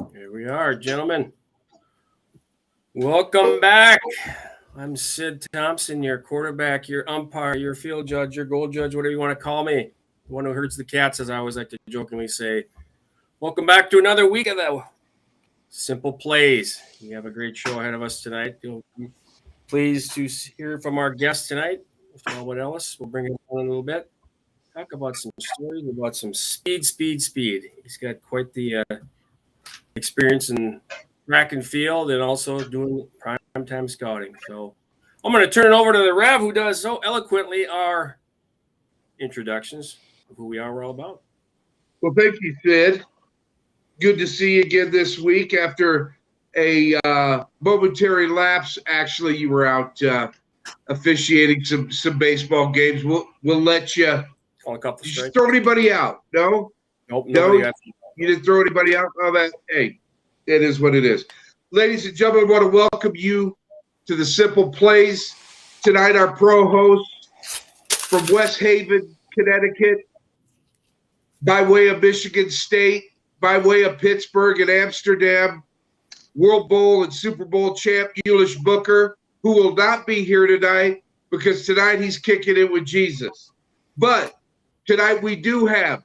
Here we are, gentlemen. Welcome back. I'm Sid Thompson, your quarterback, your umpire, your field judge, your goal judge, whatever you want to call me. The one who herds the cats, as I always like to jokingly say. Welcome back to another week of the Simple Plays. We have a great show ahead of us tonight. You'll be pleased to hear from our guest tonight, Mr. Elwood Ellis. We'll bring him on in a little bit. Talk about some stories, about some speed. He's got quite the experience in track and field and also doing prime time scouting. So I'm going to turn it over to the Rev, who does so eloquently our introductions of who we are, we're all about. Well, thank you, Sid. Good to see you again this week after a momentary lapse. Actually, you were out officiating some baseball games. We'll let you. Call a couple Did you strikes. throw anybody out? No? Nope, No? nobody got You didn't throw anybody out? Oh, hey, it is what it is. Ladies and gentlemen, I want to welcome you to the Simple Plays. Tonight, our pro host from West Haven, Connecticut, by way of Michigan State, by way of Pittsburgh and Amsterdam, World Bowl and Super Bowl champ Ulish Booker, who will not be here tonight because tonight he's kicking it with Jesus. But tonight we do have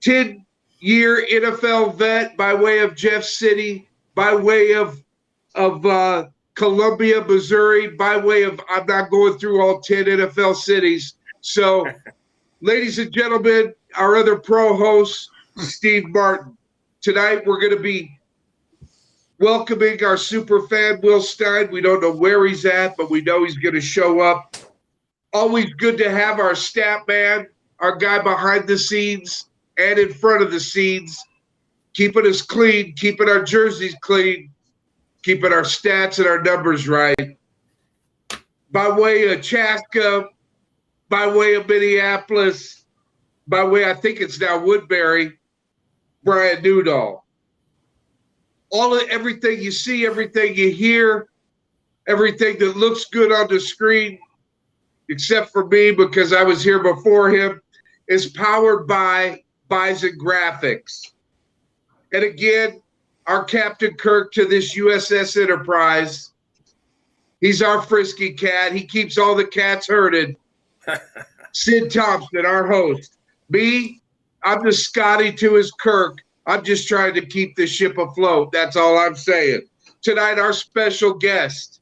10-year NFL vet by way of Jeff City, by way of Columbia, Missouri, by way of, I'm not going through all 10 NFL cities. So, ladies and gentlemen, our other pro host, Steve Martin. Tonight we're going to be welcoming our super fan, Will Stein. We don't know where he's at, but we know he's going to show up. Always good to have our stat man, our guy behind the scenes and in front of the scenes, keeping us clean, keeping our jerseys clean, keeping our stats and our numbers right. By way of Chaska, by way of Minneapolis, by way, I think it's now Woodbury, Brian Newdall. Everything you see, everything you hear, everything that looks good on the screen, except for me because I was here before him, is powered by Bison Graphics. And again, our Captain Kirk to this USS Enterprise. He's our frisky cat. He keeps all the cats herded. Sid Thompson, our host. Me, I'm the Scotty to his Kirk. I'm just trying to keep the ship afloat. That's all I'm saying. Tonight, our special guest,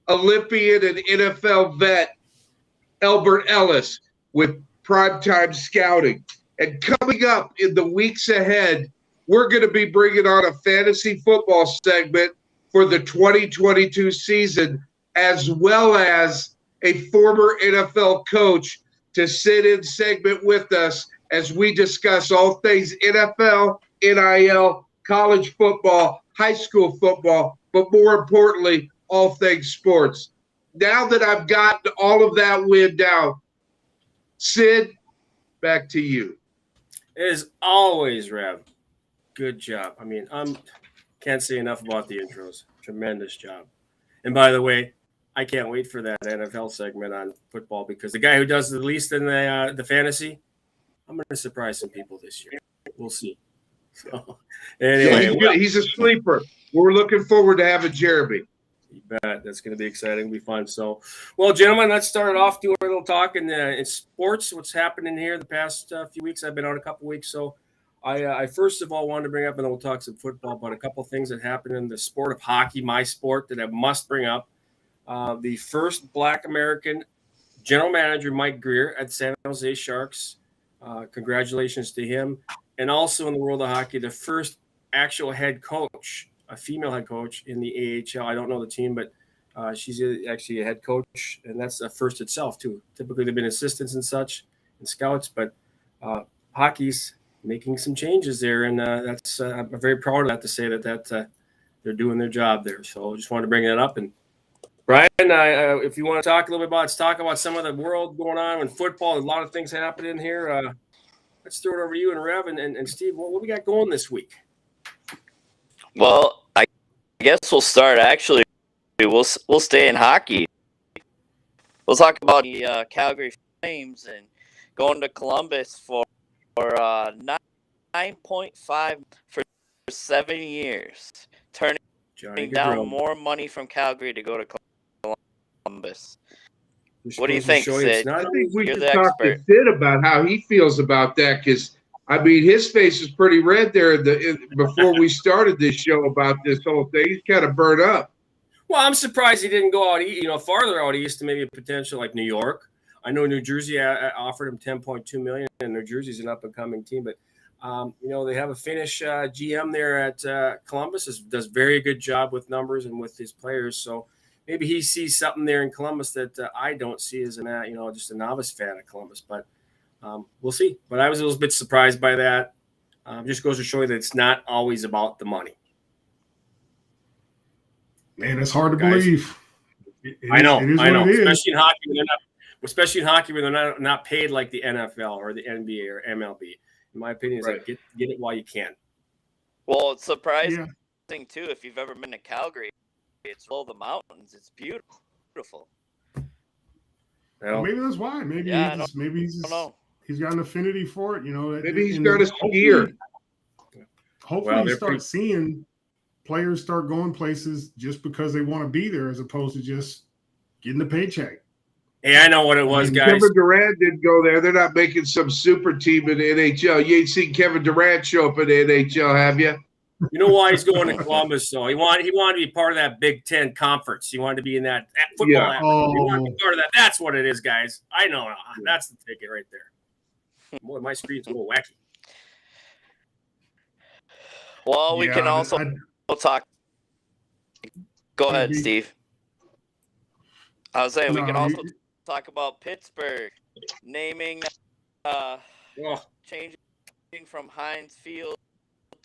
Olympian and NFL vet, Elwood Ellis with Primetime Scouting. And coming up in the weeks ahead, we're going to be bringing on a fantasy football segment for the 2022 season, as well as a former NFL coach to sit in segment with us as we discuss all things NFL, NIL, college football, high school football, but more importantly, all things sports. Now that I've gotten all of that wind down, Sid, back to you. As always, Rev. Good job. I mean, can't say enough about the intros. Tremendous job. And by the way, I can't wait for that NFL segment on football because the guy who does the least in the fantasy, I'm going to surprise some people this year. We'll see. So, anyway, he's a sleeper. We're looking forward to having Jeremy. You bet. That's going to be exciting. It'll be fun. So, well, gentlemen, let's start it off doing a little talk in sports. What's happening here the past few weeks? I've been out a couple weeks, so I first of all wanted to bring up, and then we'll talk some football, but a couple things that happened in the sport of hockey, my sport, that I must bring up. The first Black American general manager, Mike Greer, at San Jose Sharks. Congratulations to him. And also in the world of hockey, the first actual head coach, a female head coach in the AHL. I don't know the team, but she's actually a head coach, and that's a first itself, too. Typically, they've been assistants and such and scouts, but hockey's making some changes there, and that's I'm very proud of that to say that they're doing their job there. So I just wanted to bring that up. And Brian, if you want to talk a little bit about, let's talk about some of the world going on in football. A lot of things happening here. Let's throw it over to you and Rev and Steve. What we got going this week? Well, I guess we'll start. Actually, we'll stay in hockey. We'll talk about the Calgary Flames and going to Columbus for 9.5 for 7 years, turning down more money from Calgary to go to Columbus. What do you think, Sid? I think we should talk to Sid about how he feels about that, because I mean, his face is pretty red there before we started this show about this whole thing. He's kind of burnt up. Well, I'm surprised he didn't go out, farther out east to maybe a potential like New York. I know New Jersey offered him $10.2 million, and New Jersey's an up-and-coming team. But they have a Finnish GM there at Columbus. Does very good job with numbers and with his players. So maybe he sees something there in Columbus that I don't see as just a novice fan of Columbus. But we'll see. But I was a little bit surprised by that. Just goes to show you that it's not always about the money. Man, it's hard to believe. I know. Especially in hockey when they're not paid like the NFL or the NBA or MLB. In my opinion, is like get it while you can. Well, it's surprising too. If you've ever been to Calgary, it's all the mountains. It's beautiful. Well, maybe that's why. Maybe he's got an affinity for it. Maybe he's got a skier. Hopefully, you start seeing players start going places just because they want to be there, as opposed to just getting a paycheck. Hey, I know what it was, guys. Kevin Durant didn't go there. They're not making some super team in the NHL. You ain't seen Kevin Durant show up in the NHL, have you? You know why he's going to Columbus, though? He wanted to be part of that Big Ten conference. He wanted to be in that football atmosphere. He wanted to be part of that. That's what it is, guys. I know. That's the ticket right there. Boy, my screen's a little wacky. Well, we can also talk. Go ahead, Steve. I was saying we can also talk about Pittsburgh naming, changing from Heinz Field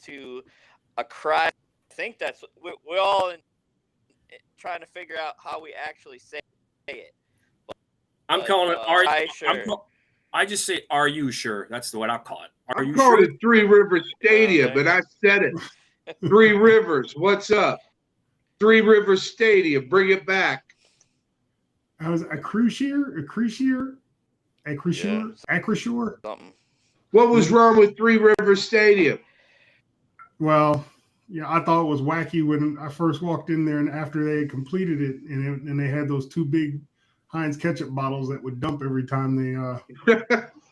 to a cry. I think that's we're all trying to figure out how we actually say it. I'm calling it. Are you sure? I just say, "Are you sure?" That's what I'll call it. I'm calling it Three Rivers Stadium, but I said it. Three Rivers, what's up? Three Rivers Stadium, bring it back. I was Acrisure. What was wrong with Three Rivers Stadium? Well, I thought it was wacky when I first walked in there, and after they had completed it, and they had those two big Heinz ketchup bottles that would dump every time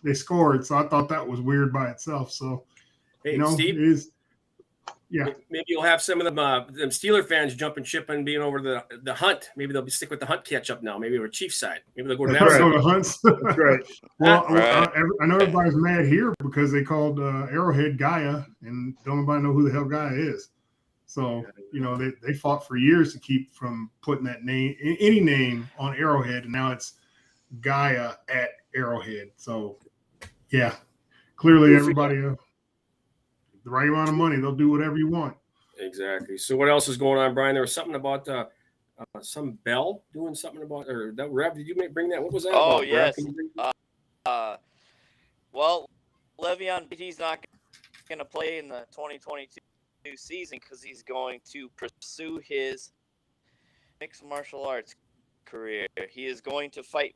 they scored. So I thought that was weird by itself. So, Steve, it is. Yeah, maybe you'll have some of them Steeler fans jumping ship and being over the Hunt. Maybe they'll stick with the Hunt catch-up now. Maybe over Chiefs side. Maybe they'll go to that side. Go to Hunts. That's right. Well, I know everybody's mad here because they called Arrowhead Gaia, and don't nobody know who the hell Gaia is. So they fought for years to keep from putting that name, any name, on Arrowhead, and now it's Gaia at Arrowhead. So yeah, clearly everybody. The right amount of money, they'll do whatever you want. Exactly. So what else is going on, Brian? There was something about some Bell doing something about, or that Rev. Did you bring that? What was that? Oh, about, yes. Well, Le'Veon, he's not going to play in the 2022 season because he's going to pursue his mixed martial arts career. He is going to fight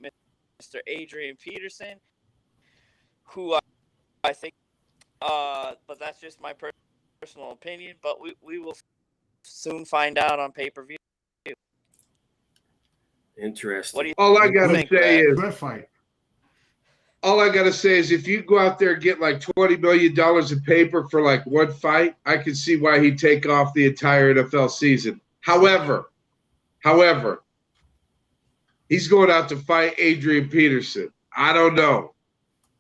Mr. Adrian Peterson, who I think. But that's just my personal opinion. But we will soon find out on pay-per-view. Interesting. All I gotta say is, if you go out there and get like $20 million in paper for like one fight, I can see why he'd take off the entire NFL season. However, he's going out to fight Adrian Peterson. I don't know.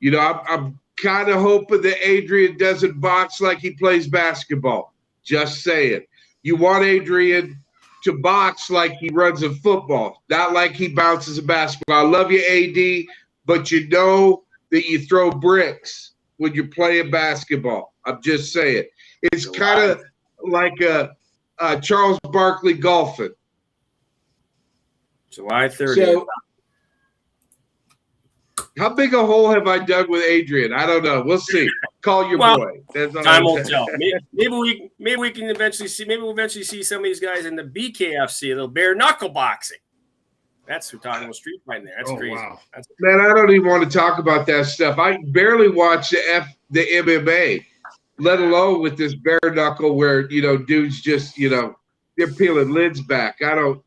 I'm kind of hoping that Adrian doesn't box like he plays basketball. Just saying. You want Adrian to box like he runs a football, not like he bounces a basketball. I love you, AD, but you know that you throw bricks when you're playing basketball. I'm just saying. It's kind of like Charles Barkley golfing. July 30th. So, how big a hole have I dug with Adrian? I don't know. We'll see. Call your boy. Time will tell. Maybe we can eventually see. Maybe we'll eventually see some of these guys in the BKFC, the bare knuckle boxing. That's who talking about street fighting there. That's crazy. Wow. Man, I don't even want to talk about that stuff. I barely watch the MMA. let alone with this bare knuckle where, dudes just, they're peeling lids back. I don't.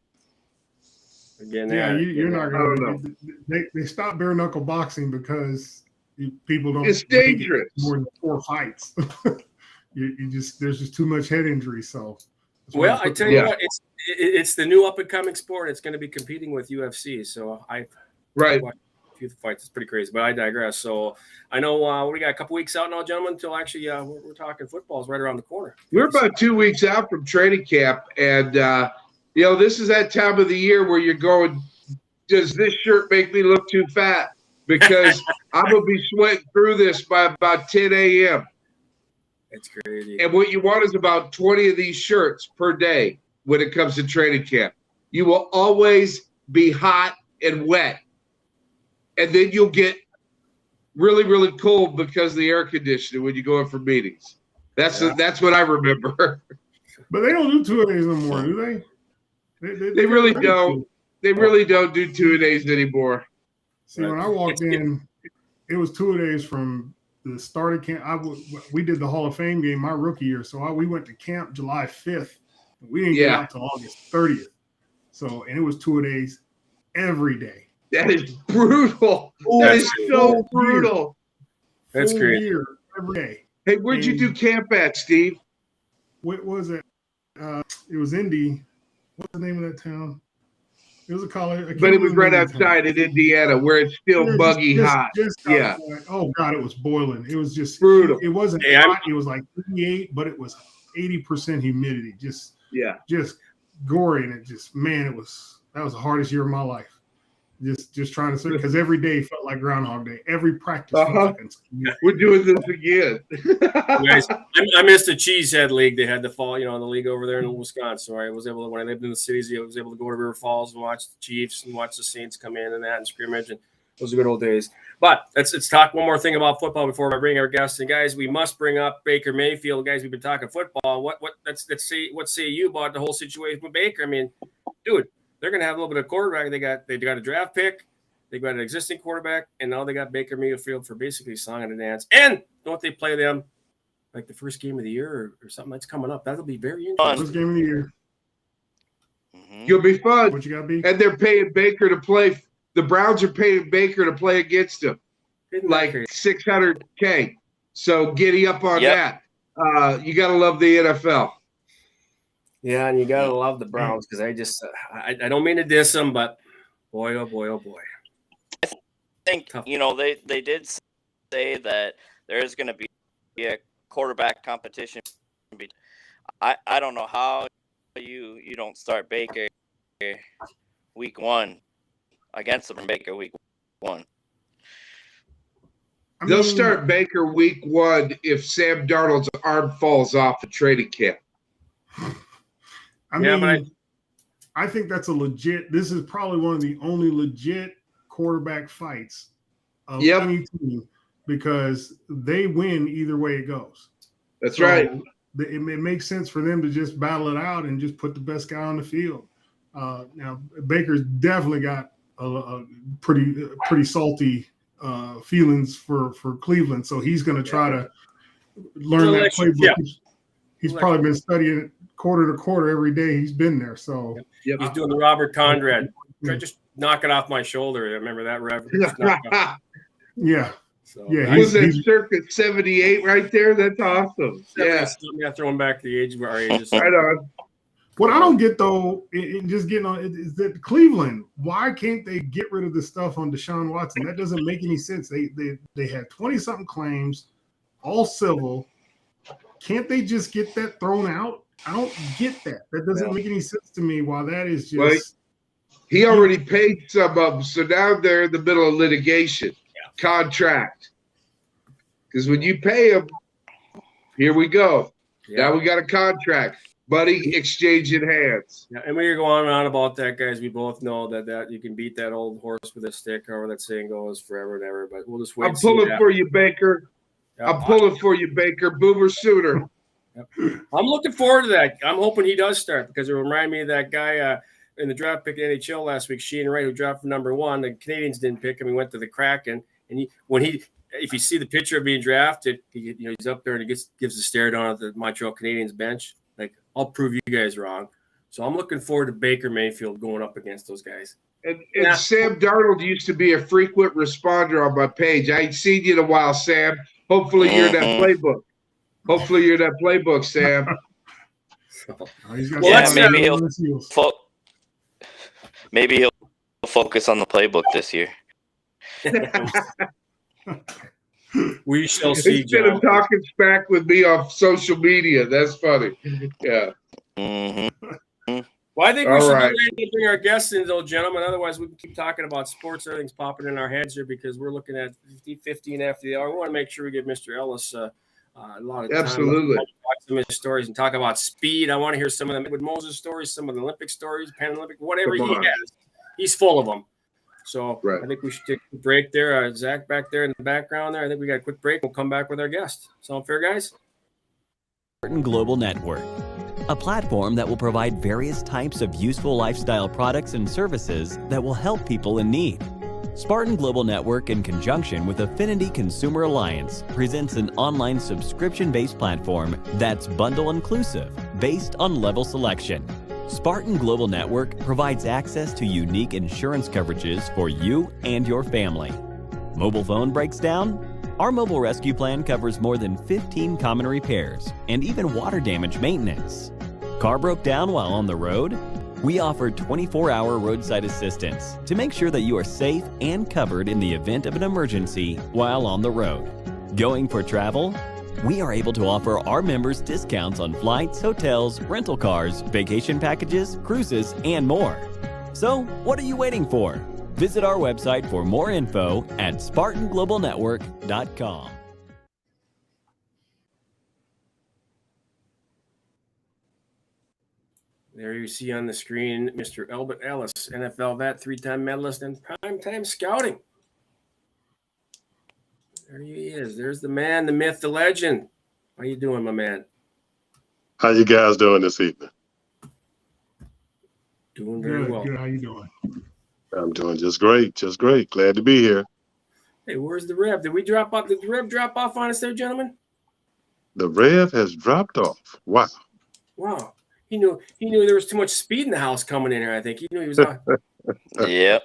Again, Yeah, you're not I don't going to. They stopped bare knuckle boxing because people don't. It's make it dangerous. more than 4 fights. There's just too much head injury. So, well, I tell you what, it's the new up and coming sport. It's going to be competing with UFC. So I watched a few fights. It's pretty crazy, but I digress. So I know we got a couple weeks out now, gentlemen, until actually we're talking football is right around the corner. We're about 2 weeks out from training camp, and this is that time of the year where you're going, does this shirt make me look too fat? Because I'm going to be sweating through this by about 10 a.m. It's crazy. And what you want is about 20 of these shirts per day when it comes to training camp. You will always be hot and wet. And then you'll get really, really cold because of the air conditioning when you go in for meetings. That's what I remember. But they don't do 2-a-days no more, do they? They really don't. They really don't do 2-a-days anymore. See, when I walked in, it was 2-a-days from the start of camp. We did the Hall of Fame game my rookie year, so we went to camp July 5th. We didn't get out till August 30th. So, and it was 2-a-days every day. That is brutal. That is so brutal. That's great. Year, every day. Hey, where'd you do camp at, Steve? What was it? It was Indy. What's the name of that town? It was a college. But it was right outside in Indiana where it's still buggy hot. Oh, God, it was boiling. It was just brutal. It wasn't hot. It was like 38, but it was 80% humidity. Just gory. And that was the hardest year of my life. Just trying to, because every day felt like Groundhog Day. Every practice felt like we're doing this again. Guys, I missed the Cheesehead League. They had the fall, the league over there in Wisconsin. So I was able to, when I lived in the cities, I was able to go to River Falls and watch the Chiefs and watch the Saints come in and that and scrimmage. And those are good old days. But let's talk one more thing about football before I bring our guests. And guys, we must bring up Baker Mayfield. Guys, we've been talking football. Let's say you about the whole situation with Baker. I mean, dude. They're going to have a little bit of quarterback. They got a draft pick. They got an existing quarterback, and now they got Baker Mayfield for basically song and a dance. And don't they play them like the first game of the year or something that's coming up? That'll be very interesting. First game of the year. Mm-hmm. You'll be fun. What you got, B? And they're paying Baker to play. The Browns are paying Baker to play against him, like $600K. So giddy up on that. You got to love the NFL. Yeah, and you gotta love the Browns because I don't mean to diss them, but boy, oh boy, oh boy. I think they did say that there is going to be a quarterback competition. I don't know how you don't start Baker week 1 against them. Baker week 1. They'll start Baker week 1 if Sam Darnold's arm falls off at training camp. I think that's this is probably one of the only legit quarterback fights of any team because they win either way it goes. That's right. It makes sense for them to just battle it out and just put the best guy on the field. Now, Baker's definitely got a pretty salty feelings for Cleveland, so he's going to try to learn that playbook. Yeah. He's probably been studying it quarter to quarter every day he's been there. So he's doing the Robert Conrad. Just knock it off my shoulder. I remember that reference. Yeah. So, was that circuit 78 right there? That's awesome. Yeah. Throwing back the age where our ages. Right on. What I don't get though, just getting on, is that Cleveland. Why can't they get rid of the stuff on Deshaun Watson? That doesn't make any sense. They had 20-something claims, all civil. Can't they just get that thrown out? I don't get that. That doesn't make any sense to me. Why that is just. Well, he already paid some of them, so now they're in the middle of litigation, contract. Because when you pay them, here we go. Yeah. Now we got a contract. Buddy, exchange in hands. Yeah, and we are going on about that, guys. We both know that you can beat that old horse with a stick, however that saying goes, forever and ever. But we'll just wait. I'm pulling for you, Baker. I'm pulling for you, Baker. Boomer Sooner. I'm looking forward to that. I'm hoping he does start because it reminded me of that guy in the draft pick in NHL last week, Sheehan Wright, who dropped from number 1. The Canadians didn't pick him. He went to the Kraken, and when he if you see the picture of being drafted, he's up there and he gives a stare down at the Montreal Canadiens bench. Like, I'll prove you guys wrong. So I'm looking forward to Baker Mayfield going up against those guys. And Sam Darnold used to be a frequent responder on my page. I ain't seen you in a while, Sam. Hopefully you're in that playbook. Hopefully you're in that playbook, Sam. Maybe he'll focus on the playbook this year. We shall see. Instead of talking smack with me off social media, that's funny. Yeah. Well, I think we should bring our guests in, though, gentlemen. Otherwise, we can keep talking about sports. Everything's popping in our heads here because we're looking at 15 after the hour. We want to make sure we give Mr. Ellis a lot of time. Absolutely. Watch some of his stories and talk about speed. I want to hear some of them with Moses stories, some of the Olympic stories, Paralympic, whatever he has. He's full of them. So I think we should take a break there. Zach back there in the background there. I think we got a quick break. We'll come back with our guest. Sound fair, guys? Spartan Global Network, a platform that will provide various types of useful lifestyle products and services that will help people in need. Spartan Global Network, in conjunction with Affinity Consumer Alliance, presents an online subscription-based platform that's bundle inclusive, based on level selection. Spartan Global Network provides access to unique insurance coverages for you and your family. Mobile phone breaks down? Our mobile rescue plan covers more than 15 common repairs and even water damage maintenance. Car broke down while on the road? We offer 24-hour roadside assistance to make sure that you are safe and covered in the event of an emergency while on the road. Going for travel? We are able to offer our members discounts on flights, hotels, rental cars, vacation packages, cruises, and more. So, what are you waiting for? Visit our website for more info at SpartanGlobalNetwork.com. There you see on the screen Mr. Elbert Ellis, NFL vet, 3-time medalist, and primetime scouting. There he is. There's the man, the myth, the legend. How you doing, my man? How you guys doing this evening? Doing very well. Good. How you doing? I'm doing just great. Just great. Glad to be here. Hey, where's the Rev? Did we drop off? Did the Rev drop off on us there, gentlemen? The Rev has dropped off. Wow. Wow. He knew there was too much speed in the house coming in here. I think he knew he was on. Yep.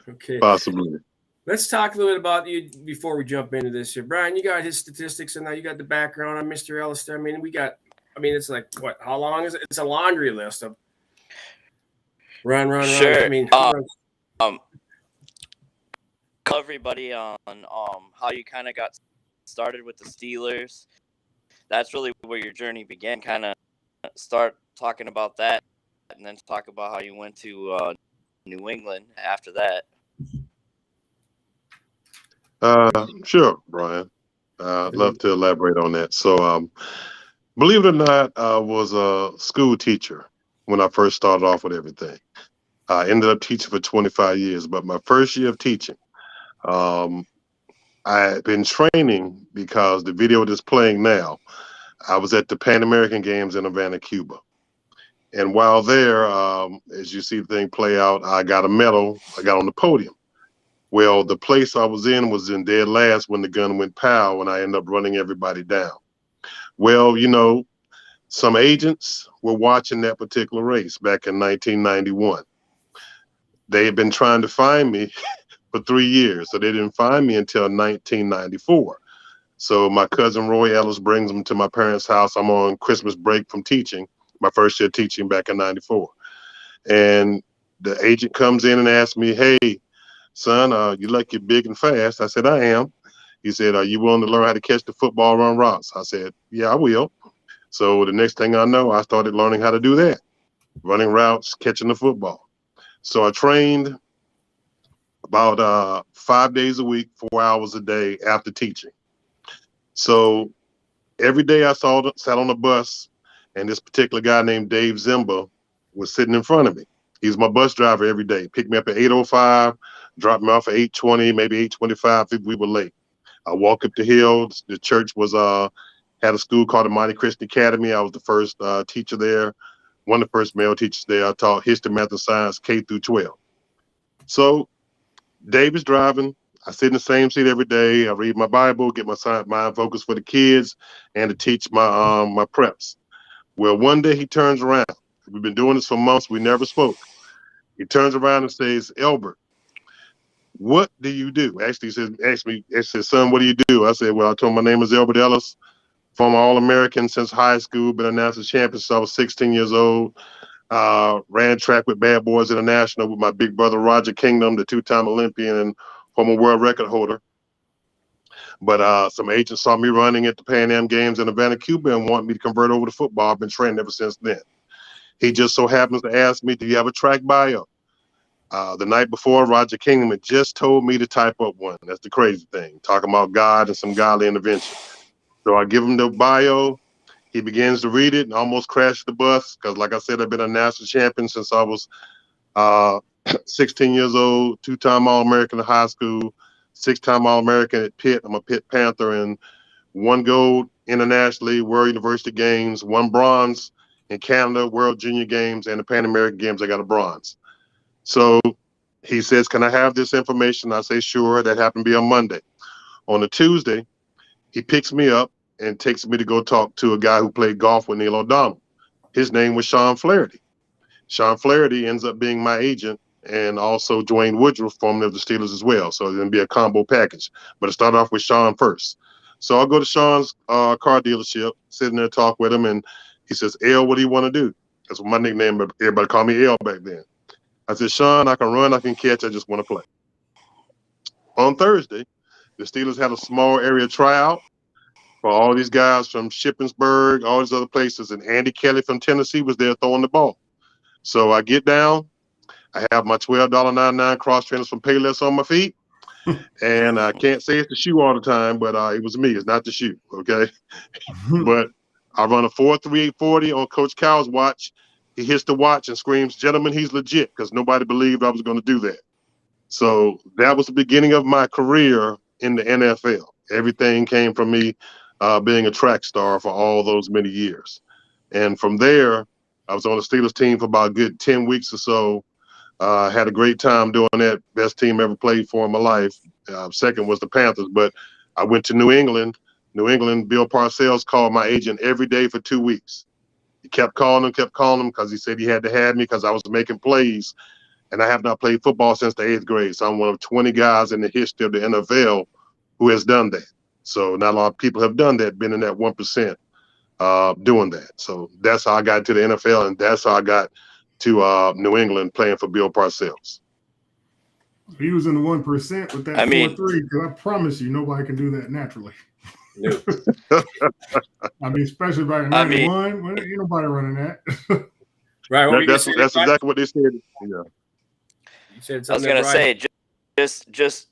Okay. Possibly. Let's talk a little bit about you before we jump into this here. Brian, you got his statistics, and now you got the background on Mr. Ellis there. It's like, what, how long is it? It's a laundry list of run. Sure. I mean, Tell everybody on how you kind of got started with the Steelers. That's really where your journey began. Kind of start talking about that, and then talk about how you went to New England after that. Sure, Brian. I'd love to elaborate on that. So, believe it or not, I was a school teacher when I first started off with everything. I ended up teaching for 25 years, but my first year of teaching, I had been training because the video that's playing now, I was at the Pan American Games in Havana, Cuba. And while there, as you see the thing play out, I got a medal. I got on the podium. Well, the place I was in dead last when the gun went pow, and I ended up running everybody down. Well, some agents were watching that particular race back in 1991. They had been trying to find me for 3 years, so they didn't find me until 1994. So my cousin Roy Ellis brings them to my parents' house. I'm on Christmas break from teaching, my first year teaching back in 94. And the agent comes in and asks me, hey, son, you like you're big and fast. I said, I am. He said, are you willing to learn how to catch the football, run routes? I said, yeah, I will. So the next thing I know, I started learning how to do that, running routes, catching the football. So I trained about 5 days a week, 4 hours a day after teaching. So every day I sat on a bus, and this particular guy named Dave Zimba was sitting in front of me. He's my bus driver every day. Picked me up at 8:05, dropped me off at 8:20, maybe 8:25 if we were late. I walk up the hill. The church was had a school called the Mighty Christian Academy. I was the first teacher there, one of the first male teachers there. I taught history, math, and science, K through 12. So Dave is driving. I sit in the same seat every day. I read my Bible, get my mind focus for the kids, and to teach my preps. Well, one day he turns around. We've been doing this for months. We never spoke. He turns around and says, "Elbert, what do you do?" Actually, he says, "Son, what do you do?" I said, "Well, I told him my name is Elbert Ellis, former All-American since high school, been a national champion since I was 16 years old. Ran track with Bad Boys International with my big brother Roger Kingdom, the two-time Olympian and former world record holder. But some agents saw me running at the Pan Am Games in Havana, Cuba, and want me to convert over to football. I've been training ever since then. He just so happens to ask me, "Do you have a track bio?" The night before, Roger Kingdom had just told me to type up one. That's the crazy thing, talking about God and some godly intervention. So I give him the bio. He begins to read it and almost crashed the bus because, like I said, I've been a national champion since I was 16 years old, two-time All-American in high school, six-time All-American at Pitt. I'm a Pitt Panther, and one gold internationally, World University Games, one bronze in Canada, World Junior Games, and the Pan American Games. I got a bronze. So he says, "Can I have this information?" I say, "Sure." That happened to be on Monday. On a Tuesday, he picks me up and takes me to go talk to a guy who played golf with Neil O'Donnell. His name was Sean Flaherty. Sean Flaherty ends up being my agent, and also Dwayne Woodruff, formerly of the Steelers as well. So it's going to be a combo package. But it started off with Sean first. So I'll go to Sean's car dealership, sitting there, talk with him, and he says, "El, what do you want to do?" That's my nickname. Everybody called me El back then. I said, "Sean, I can run, I can catch, I just want to play." On Thursday, the Steelers had a small area tryout for all these guys from Shippensburg, all these other places, and Andy Kelly from Tennessee was there throwing the ball. So I get down, I have my $12.99 cross trainers from Payless on my feet, and I can't say it's the shoe all the time, but it was me. It's not the shoe, okay? But I run a 4.3840 on Coach Cow's watch. He hits the watch and screams, "Gentlemen, he's legit," because nobody believed I was going to do that. So that was the beginning of my career in the NFL. Everything came from me being a track star for all those many years. And from there, I was on the Steelers team for about a good 10 weeks or so. Had a great time doing that. Best team ever played for in my life. Second was the Panthers. But I went to New England. Bill Parcells called my agent every day for 2 weeks. He kept calling him because he said he had to have me because I was making plays. And I have not played football since the 8th grade. So I'm one of 20 guys in the history of the NFL who has done that. So not a lot of people have done that, been in that 1% doing that. So that's how I got to the NFL, and that's how I got to New England playing for Bill Parcells. He was in the 1% with that 4.3. Because I promise you, nobody can do that naturally. No. I mean, especially by 91, well, ain't nobody running that. Right. That's exactly what they said. Yeah. You said I was going to say, just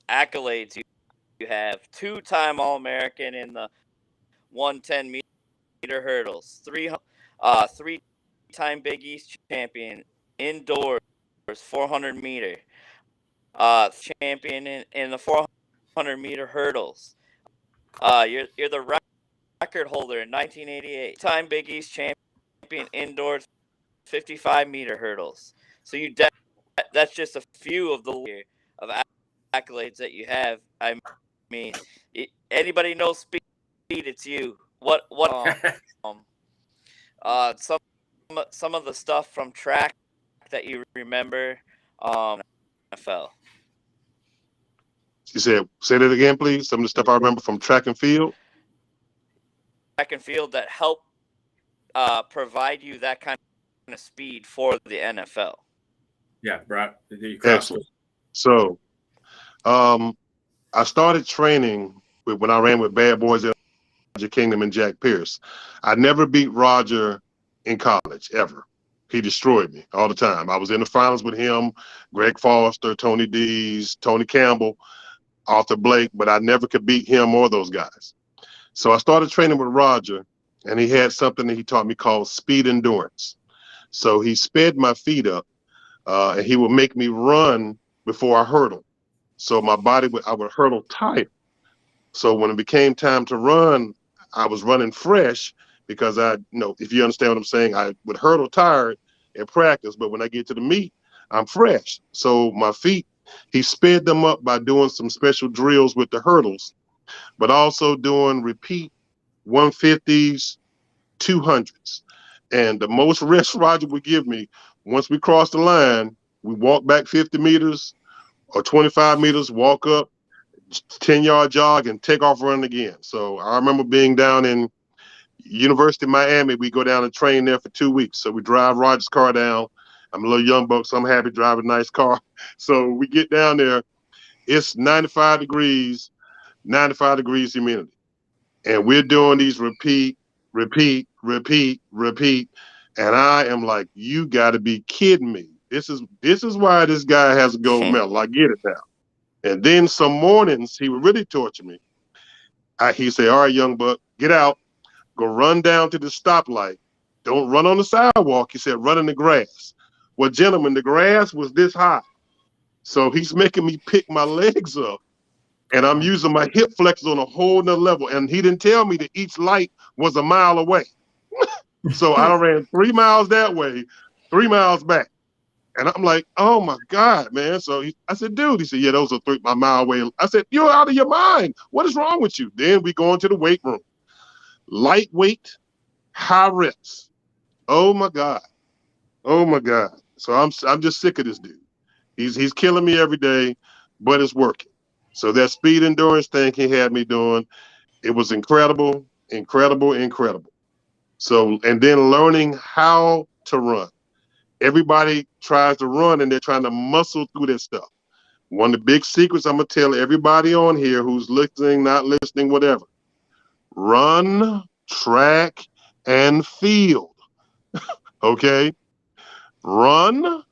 accolades. You have two-time All-American in the 110-meter hurdles, three-time Big East champion indoors, 400-meter, champion in the 400-meter hurdles. You're the record holder in 1988, time Big East champion indoors, 55-meter hurdles. So that's just a few of the of accolades that you have. I mean, anybody knows speed, it's you. Some of the stuff from track that you remember, NFL. You said, say that again, please. Some of the stuff I remember from track and field. Track and field that help provide you that kind of speed for the NFL. Yeah, Brad. Excellent. So, I started training when I ran with Bad Boys in Roger Kingdom and Jack Pierce. I never beat Roger in college, ever. He destroyed me all the time. I was in the finals with him, Greg Foster, Tony Dees, Tony Campbell, Arthur Blake, but I never could beat him or those guys. So I started training with Roger, and he had something that he taught me called speed endurance. So he sped my feet up, and he would make me run before I hurdle. So my body I would hurdle tight. So when it became time to run, I was running fresh because if you understand what I'm saying, I would hurdle tired at practice, but when I get to the meet, I'm fresh. So my feet He sped them up by doing some special drills with the hurdles, but also doing repeat 150s, 200s. And the most rest Roger would give me, once we crossed the line, we walk back 50 meters or 25 meters, walk up, 10-yard jog, and take off running again. So I remember being down in University of Miami. We go down and train there for 2 weeks. So we drive Roger's car down. I'm a little young buck, so I'm happy driving a nice car. So we get down there. It's 95 degrees humidity. And we're doing these repeat. And I am like, you got to be kidding me. This is why this guy has a gold medal. I get it now. And then some mornings, he would really torture me. He'd say, all right, young buck, get out. Go run down to the stoplight. Don't run on the sidewalk. He said, run in the grass. Well, gentlemen, the grass was this high. So he's making me pick my legs up. And I'm using my hip flexors on a whole nother level. And he didn't tell me that each light was a mile away. So I ran 3 miles that way, 3 miles back. And I'm like, oh my God, man. So I said, dude, he said, yeah, those are a mile away. I said, you're out of your mind. What is wrong with you? Then we go into the weight room. Lightweight, high reps. Oh my God. Oh my God. So I'm just sick of this dude. He's killing me every day, but it's working. So that speed endurance thing he had me doing, it was incredible. So, and then learning how to run. Everybody tries to run and they're trying to muscle through that stuff. One of the big secrets I'm going to tell everybody on here who's listening, not listening, whatever. Run, track, and field. Okay? Run,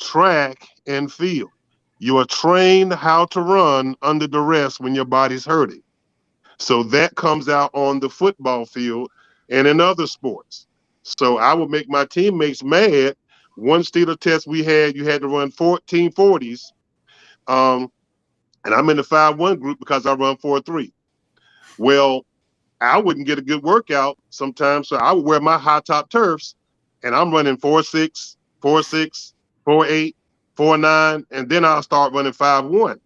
track, and field. You are trained how to run under duress when your body's hurting. So that comes out on the football field and in other sports. So I would make my teammates mad. One Steeler test we had, you had to run 1440s. And I'm in the 5-1 group because I run 4-3. Well, I wouldn't get a good workout sometimes, so I would wear my high top turfs, and I'm running 4-6, 4-6, 4-8, 4-9, and then I'll start running 5-1.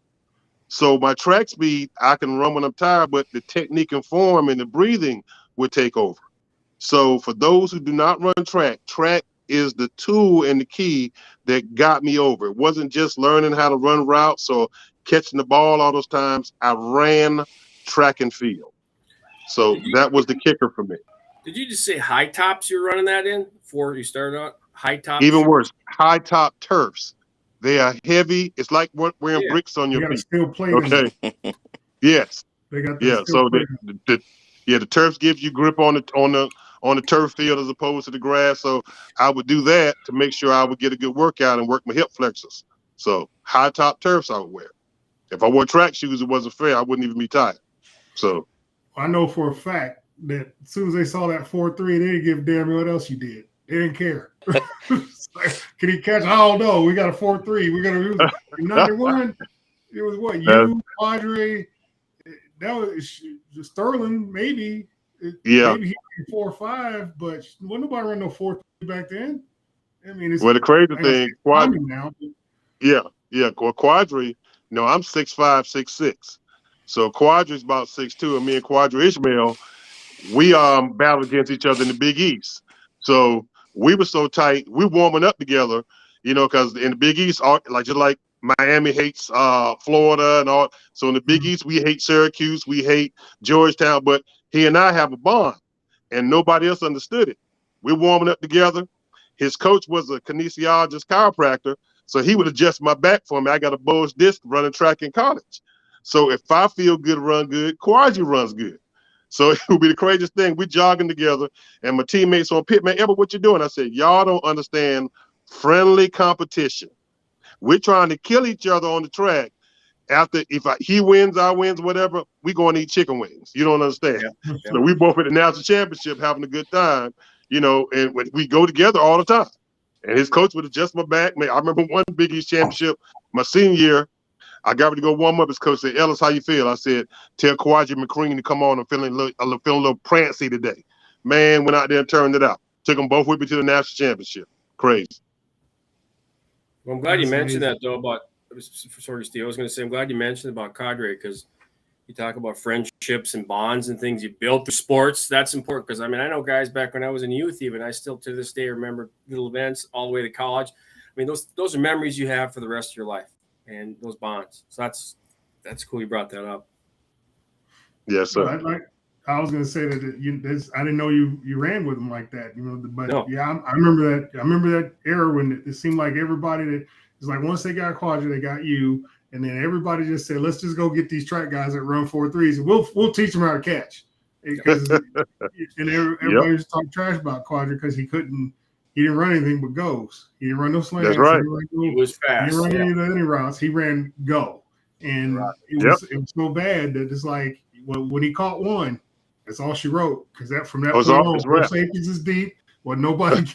So my track speed, I can run when I'm tired, but the technique and form and the breathing would take over. So for those who do not run track, track is the tool and the key that got me over. It wasn't just learning how to run routes or catching the ball all those times. I ran track and field. So that was the kicker for me. Did you just say high tops you're running that in before you started out? High tops? Even worse, high top turfs. They are heavy. It's like wearing bricks on your feet. Steel plate. Okay. Yes. They got so the turf gives you grip on the turf field as opposed to the grass. So I would do that to make sure I would get a good workout and work my hip flexors. So high top turfs I would wear. If I wore track shoes, it wasn't fair. I wouldn't even be tired. So I know for a fact that as soon as they saw that 4-3, they didn't give a damn what else you did. They didn't care. Like, can he catch? Oh no, we got a 4-3. We're gonna use it. 91. It was what you, Padre. That was Sterling, maybe. Maybe he 4-5, but wasn't nobody run no 4-3 back then. I mean, it's the crazy thing, Quadri. Now. Quadri. No, I'm 6'5", 6'6". So Quadri's about 6'2", and me and Quadri Ishmael, we battled against each other in the Big East. So we were so tight, we warming up together, because in the Big East, just like Miami hates Florida and all. So in the Big East, we hate Syracuse, we hate Georgetown, but he and I have a bond, and nobody else understood it. We're warming up together. His coach was a kinesiologist chiropractor, so he would adjust my back for me. I got a bulge disc running track in college. So if I feel good, run good, Quadri runs good. So it would be the craziest thing. We jogging together, and my teammates on pit, man, Ebert, what you doing? I said, y'all don't understand friendly competition. We're trying to kill each other on the track. After, he wins, I wins, whatever, we going to eat chicken wings. You don't understand. Yeah. So we both at the national championship having a good time, and we go together all the time. And his coach would adjust my back. Man, I remember one Big East championship, my senior year, I got ready to go warm up. His coach said, Ellis, how you feel? I said, tell Quadri McCreen to come on. I'm feeling a little prancy today. Man, went out there and turned it out. Took them both with me to the national championship. Crazy. Well, I'm glad you mentioned that, though, about sorry, Steve. I was going to say, I'm glad you mentioned about cadre, because you talk about friendships and bonds and things you build through sports. That's important, because, I mean, I know guys back when I was in youth, even I still to this day remember little events all the way to college. I mean, those are memories you have for the rest of your life, and those bonds. So that's cool you brought that up. Yes, sir. I was going to say that I didn't know you ran with them like that, but No. yeah, I remember that. I remember that era when it seemed like everybody that it's like once they got Quadra, they got you, and then everybody just said, let's just go get these track guys that run 4.3s, and we'll teach them how to catch. Because and everybody was talking trash about Quadra because he didn't run anything but goes. He didn't run no slants. That's right. He was fast. He didn't run any routes. He ran go, and it was so bad that it's like when he caught one. That's all she wrote, because from that point on, no safeties is deep. Well, nobody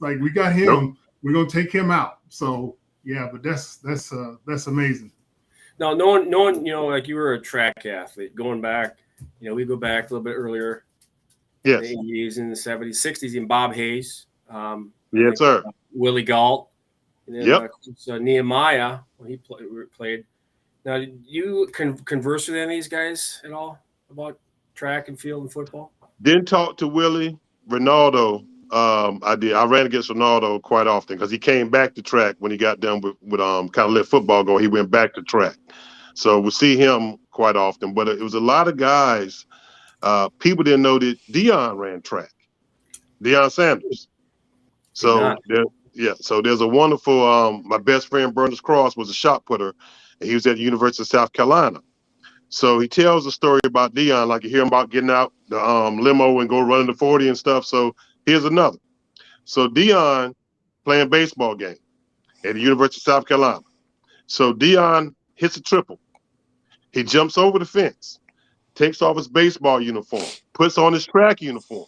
like we got him. Nope. We're gonna take him out. So yeah, but that's amazing. Now, no one, like you were a track athlete. Going back, we go back a little bit earlier. Yes. In the 80s, in the 70s, 60s, and Bob Hayes. Yes, sir. Willie Galt. And then, Nehemiah when he played. Now, did you converse with any of these guys at all about track and field and football? Didn't talk to Willie. Ronaldo, I did. I ran against Ronaldo quite often because he came back to track when he got done with kind of let football go. He went back to track. So we see him quite often. But it was a lot of guys. People didn't know that Deion ran track. Deion Sanders. So there's a wonderful my best friend Berners Cross was a shot putter, and he was at the University of South Carolina. So he tells a story about Deion, like you hear him about getting out the limo and go running the 40 and stuff. So here's another. So Deion playing baseball game at the University of South Carolina. So Deion hits a triple. He jumps over the fence, takes off his baseball uniform, puts on his track uniform,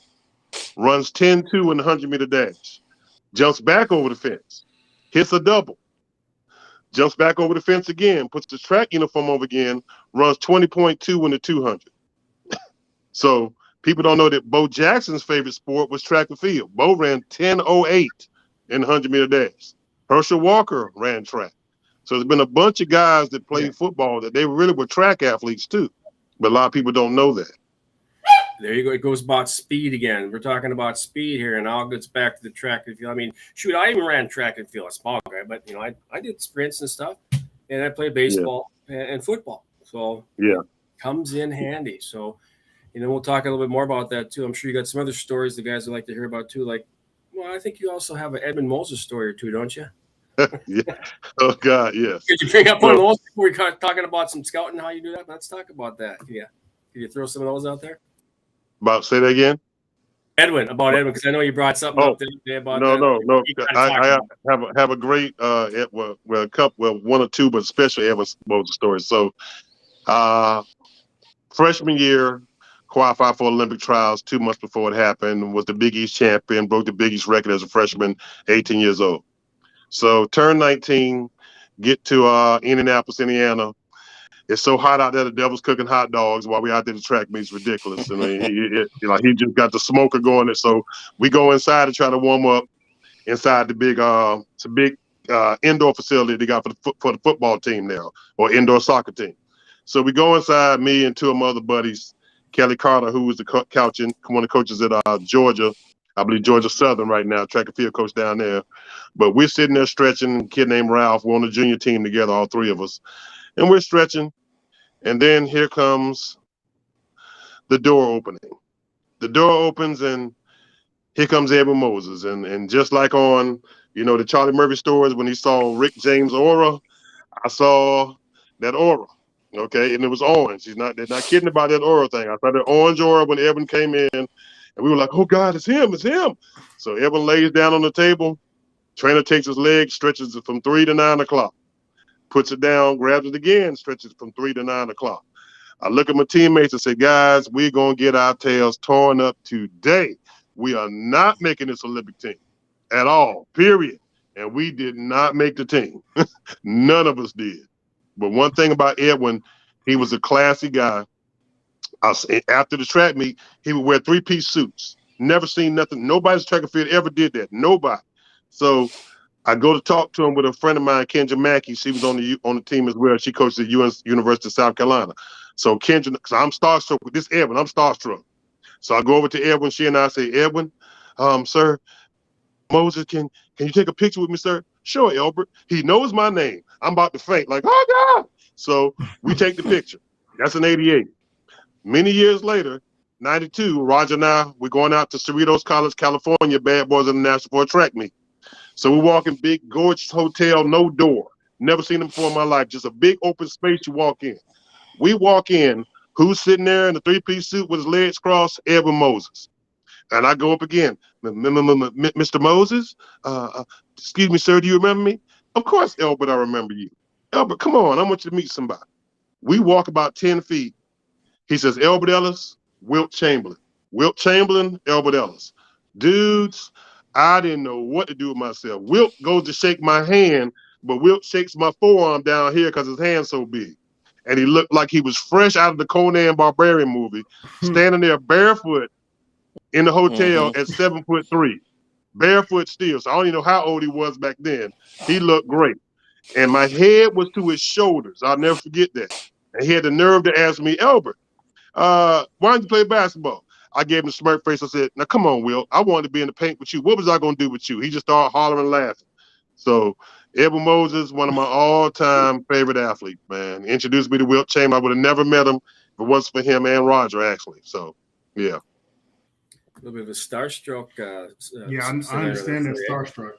runs 10-2 in the 100-meter dash, jumps back over the fence, hits a double, jumps back over the fence again, puts the track uniform over again, runs 20.2 in the 200. So people don't know that Bo Jackson's favorite sport was track and field. Bo ran 10.08 in the 100-meter dash. Herschel Walker ran track. So there's been a bunch of guys that played football that they really were track athletes too. But a lot of people don't know that. There you go. It goes about speed again. We're talking about speed here, and all gets back to the track and field. I mean, shoot, I even ran track and field, a small guy, but I did sprints and stuff, and I played baseball and football. So comes in handy. So, we'll talk a little bit more about that too. I'm sure you got some other stories the guys would like to hear about too. Like, well, I think you also have an Edmund Moses story or two, don't you? Yeah. Oh God, yes. Could you bring up one of those before we start talking about some scouting, how you do that? Let's talk about that. Yeah. Can you throw some of those out there? Say that again. Edwin, because I know you brought something up today about that. No. I have a great one or two, but special Edwin Moses stories. So, freshman year, qualified for Olympic trials 2 months before it happened. Was the Big East champion, broke the Big East record as a freshman, 18 years old. So, turn 19, get to Indianapolis, Indiana. It's so hot out there, the devil's cooking hot dogs while we out there the track meets ridiculous. I mean, he just got the smoker going. So we go inside to try to warm up inside the big, it's a big indoor facility they got for the football team now, or indoor soccer team. So we go inside, me and two of my other buddies, Kelly Carter, who was one of the coaches at Georgia, I believe Georgia Southern right now, track and field coach down there. But we're sitting there stretching, a kid named Ralph, we're on the junior team together, all three of us. And we're stretching, and then here comes the door opening. The door opens, and here comes Edwin Moses. And just like on, the Charlie Murphy stories when he saw Rick James' aura, I saw that aura, okay? And it was orange. They're not kidding about that aura thing. I saw that orange aura when Edwin came in, and we were like, oh, God, it's him. So Edwin lays down on the table. Trainer takes his leg, stretches it from 3 to 9 o'clock. Puts it down, grabs it again, stretches from 3 to 9 o'clock. I look at my teammates and say, guys, we're going to get our tails torn up today. We are not making this Olympic team at all, period. And we did not make the team. None of us did. But one thing about Edwin, he was a classy guy. After the track meet, he would wear 3-piece suits. Never seen nothing. Nobody's track and field ever did that. Nobody. So I go to talk to him with a friend of mine, Kendra Mackey. She was on the team as well. She coached at University of South Carolina. So Kendra, because I'm starstruck with this Edwin, I'm starstruck. So I go over to Edwin. She and I say, Edwin, sir, Moses, can you take a picture with me, sir? Sure, Albert. He knows my name. I'm about to faint, like, oh God. So we take the picture. That's an 88. Many years later, 92, Roger and I, we're going out to Cerritos College, California, Bad Boys International for a track meet. So we walk in big, gorgeous hotel, no door. Never seen them before in my life. Just a big open space you walk in. We walk in. Who's sitting there in a three-piece suit with his legs crossed? Edwin Moses. And I go up again. Mr. Moses, excuse me, sir, do you remember me? Of course, Albert, I remember you. Albert, come on, I want you to meet somebody. We walk about 10 feet. He says, Albert Ellis, Wilt Chamberlain. Wilt Chamberlain, Albert Ellis. Dudes, I didn't know what to do with myself. Wilt goes to shake my hand, but Wilt shakes my forearm down here because his hand's so big. And he looked like he was fresh out of the Conan Barbarian movie, standing there barefoot in the hotel at 7'3", barefoot still. So I don't even know how old he was back then. He looked great. And my head was to his shoulders. I'll never forget that. And he had the nerve to ask me, Albert, why don't you play basketball? I gave him a smirk face. I said, now come on, Will. I wanted to be in the paint with you. What was I going to do with you? He just started hollering and laughing. So Edwin Moses, one of my all-time favorite athletes, man. Introduced me to Wilt Chamberlain. I would have never met him if it wasn't for him and Roger, actually. So, yeah. A little bit of a starstruck. Yeah, I understand that starstruck.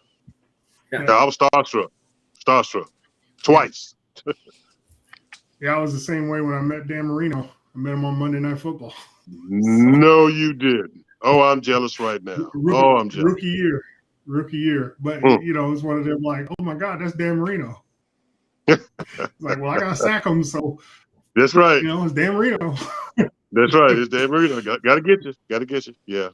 Yeah, I was starstruck. Twice. Yeah, I was the same way when I met Dan Marino. I met him on Monday Night Football. No, you didn't. Oh, I'm jealous right now. I'm jealous. Rookie year. But, you know, it's one of them like, oh, my God, that's Dan Marino. Like, well, I got to sack him, so. That's right. You know, it's Dan Marino. That's right. It's Dan Marino. Got to get you. Got to get you. Yeah.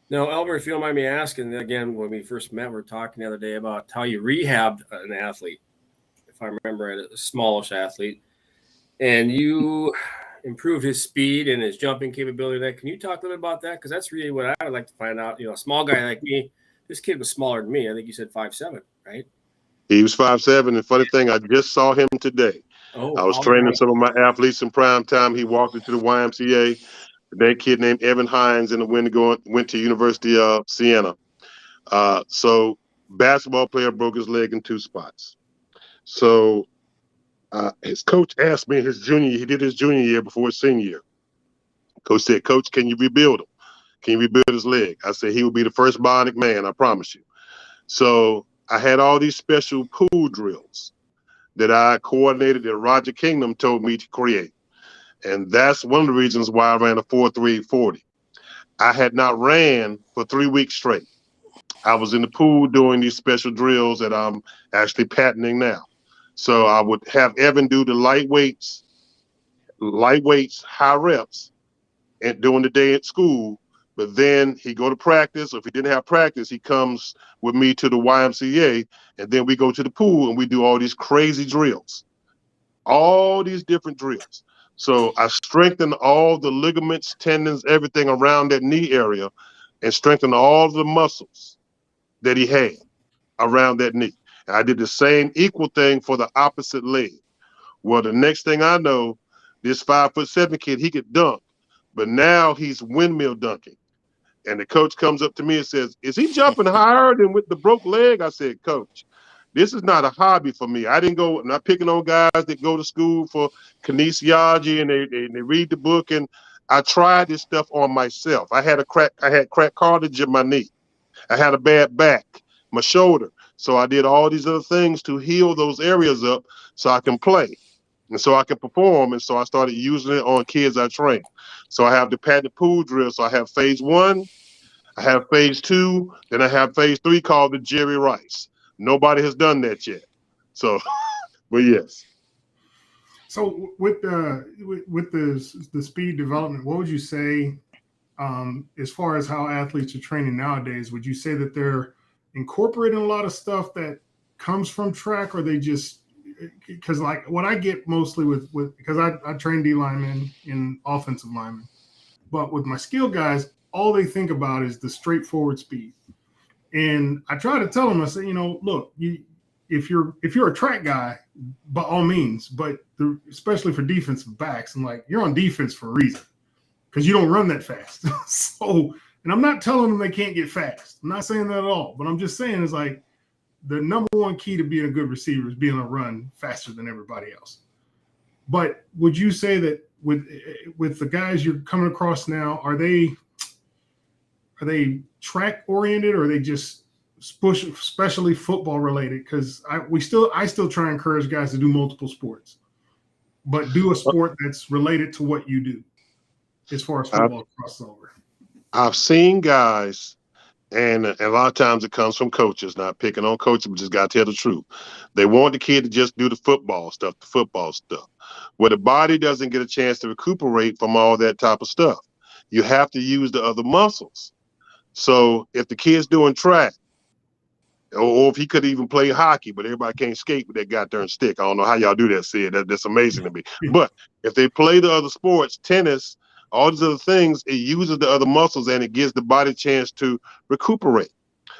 No, Albert, if you don't mind me asking, again, when we first met, we were talking the other day about how you rehabbed an athlete, if I remember it, a smallish athlete, and you improved his speed and his jumping capability. Can you talk a little bit about that? Because that's really what I would like to find out. You know, a small guy like me, this kid was smaller than me. I think you said 5'7", right? He was 5'7", and funny thing, I just saw him today. I was training some of my athletes in prime time. He walked into the YMCA. That kid named Evan Hines in the went to University of Siena. So basketball player broke his leg in 2 spots. So his coach asked me he did his junior year before his senior year. Coach said, Coach, can you rebuild him? Can you rebuild his leg? I said, he will be the first bionic man, I promise you. So I had all these special pool drills that I coordinated that Roger Kingdom told me to create. And that's one of the reasons why I ran a 4.340. I had not ran for 3 weeks straight. I was in the pool doing these special drills that I'm actually patenting now. So I would have Evan do the light weights, high reps, and during the day at school. But then he go to practice, or if he didn't have practice, he comes with me to the YMCA, and then we go to the pool and we do all these crazy drills, all these different drills. So I strengthened all the ligaments, tendons, everything around that knee area, and strengthened all the muscles that he had around that knee. And I did the same equal thing for the opposite leg. Well, the next thing I know, this 5'7" kid, he could dunk, but now he's windmill dunking. And the coach comes up to me and says, is he jumping higher than with the broke leg? I said, Coach, this is not a hobby for me. I'm not picking on guys that go to school for kinesiology and they read the book. And I tried this stuff on myself. I had cracked cartilage in my knee. I had a bad back, my shoulder. So I did all these other things to heal those areas up so I can play and so I can perform. And so I started using it on kids I train. So I have the patented pool drill. So I have phase 1, I have phase 2, then I have phase 3 called the Jerry Rice. Nobody has done that yet. So, but yes. So with the speed development, what would you say as far as how athletes are training nowadays? Would you say that they're incorporating a lot of stuff that comes from track, or they just, because like what I get mostly with because I train D linemen and offensive linemen, but with my skill guys, all they think about is the straightforward speed. And I try to tell them, I say, look, if you're a track guy, by all means, but especially for defensive backs, I'm like, you're on defense for a reason because you don't run that fast. So, and I'm not telling them they can't get fast. I'm not saying that at all, but I'm just saying it's like the number one key to being a good receiver is being able to run faster than everybody else. But would you say that with the guys you're coming across now, are they track oriented or are they just especially football related? Because I still try and encourage guys to do multiple sports, but do a sport that's related to what you do as far as football crossover. I've seen guys, and a lot of times it comes from coaches, not picking on coaches, but just got to tell the truth. They want the kid to just do the football stuff. Where the body doesn't get a chance to recuperate from all that type of stuff. You have to use the other muscles. So if the kid's doing track, or if he could even play hockey, but everybody can't skate with that goddamn stick. I don't know how y'all do that, Sid. That's amazing to me. But if they play the other sports, tennis, all these other things, it uses the other muscles and it gives the body a chance to recuperate.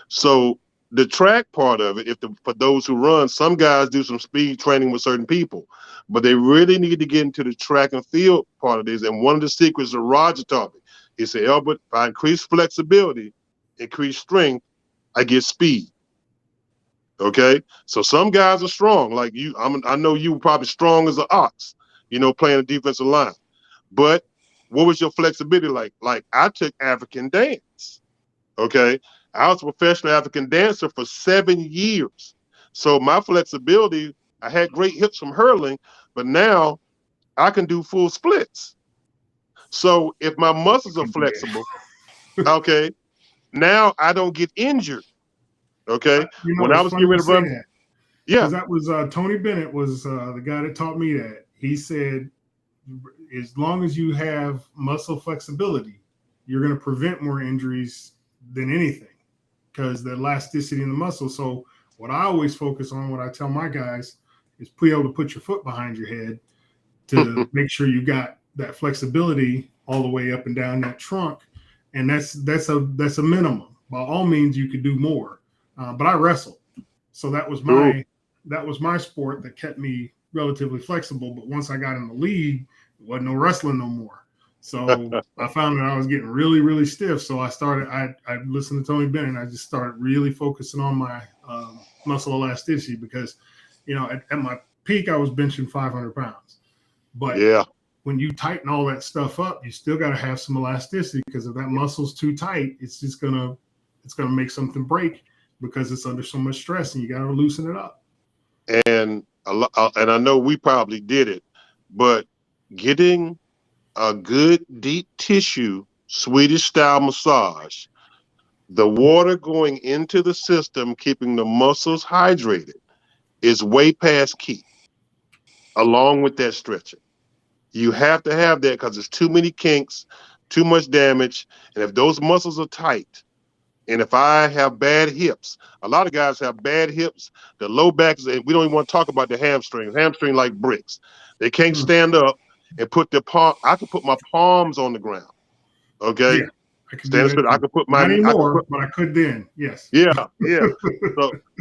So the track part of it, for those who run, some guys do some speed training with certain people, but they really need to get into the track and field part of this. And one of the secrets that Roger taught me, he said, Albert, if I increase flexibility, increase strength, I get speed. Okay, so some guys are strong, like you. I know you were probably strong as an ox, playing a defensive line. But what was your flexibility like? Like I took African dance. Okay, I was a professional African dancer for 7 years. So my flexibility, I had great hips from hurling, but now I can do full splits. So if my muscles are flexible, okay, now I don't get injured. Okay, when I was getting ready to run, that. Because that was Tony Bennett was the guy that taught me that. He said, as long as you have muscle flexibility, you're going to prevent more injuries than anything because the elasticity in the muscle. So what I always focus on, what I tell my guys, is be able to put your foot behind your head to make sure you got that flexibility all the way up and down that trunk, and that's a minimum. By all means, you could do more. But I wrestled, so that was my sport that kept me relatively flexible. But once I got in the league, it wasn't no wrestling no more. So I found that I was getting really, really stiff. So I listened to Tony Bennett. And I just started really focusing on my muscle elasticity because, at my peak, I was benching 500 pounds. But when you tighten all that stuff up, you still got to have some elasticity because if that muscle's too tight, it's gonna make something break. Because it's under so much stress and you got to loosen it up. And I know we probably did it, but getting a good deep tissue Swedish style massage, the water going into the system, keeping the muscles hydrated is way past key, along with that stretching. You have to have that because there's too many kinks, too much damage. And if those muscles are tight, and if I have bad hips, a lot of guys have bad hips, the low backs, and we don't even want to talk about the hamstrings. Hamstring like bricks. They can't stand up and put their palm. I can put my palms on the ground. Okay? Yeah, I can stand up. I can put my not anymore, but I could then. Yes. Yeah.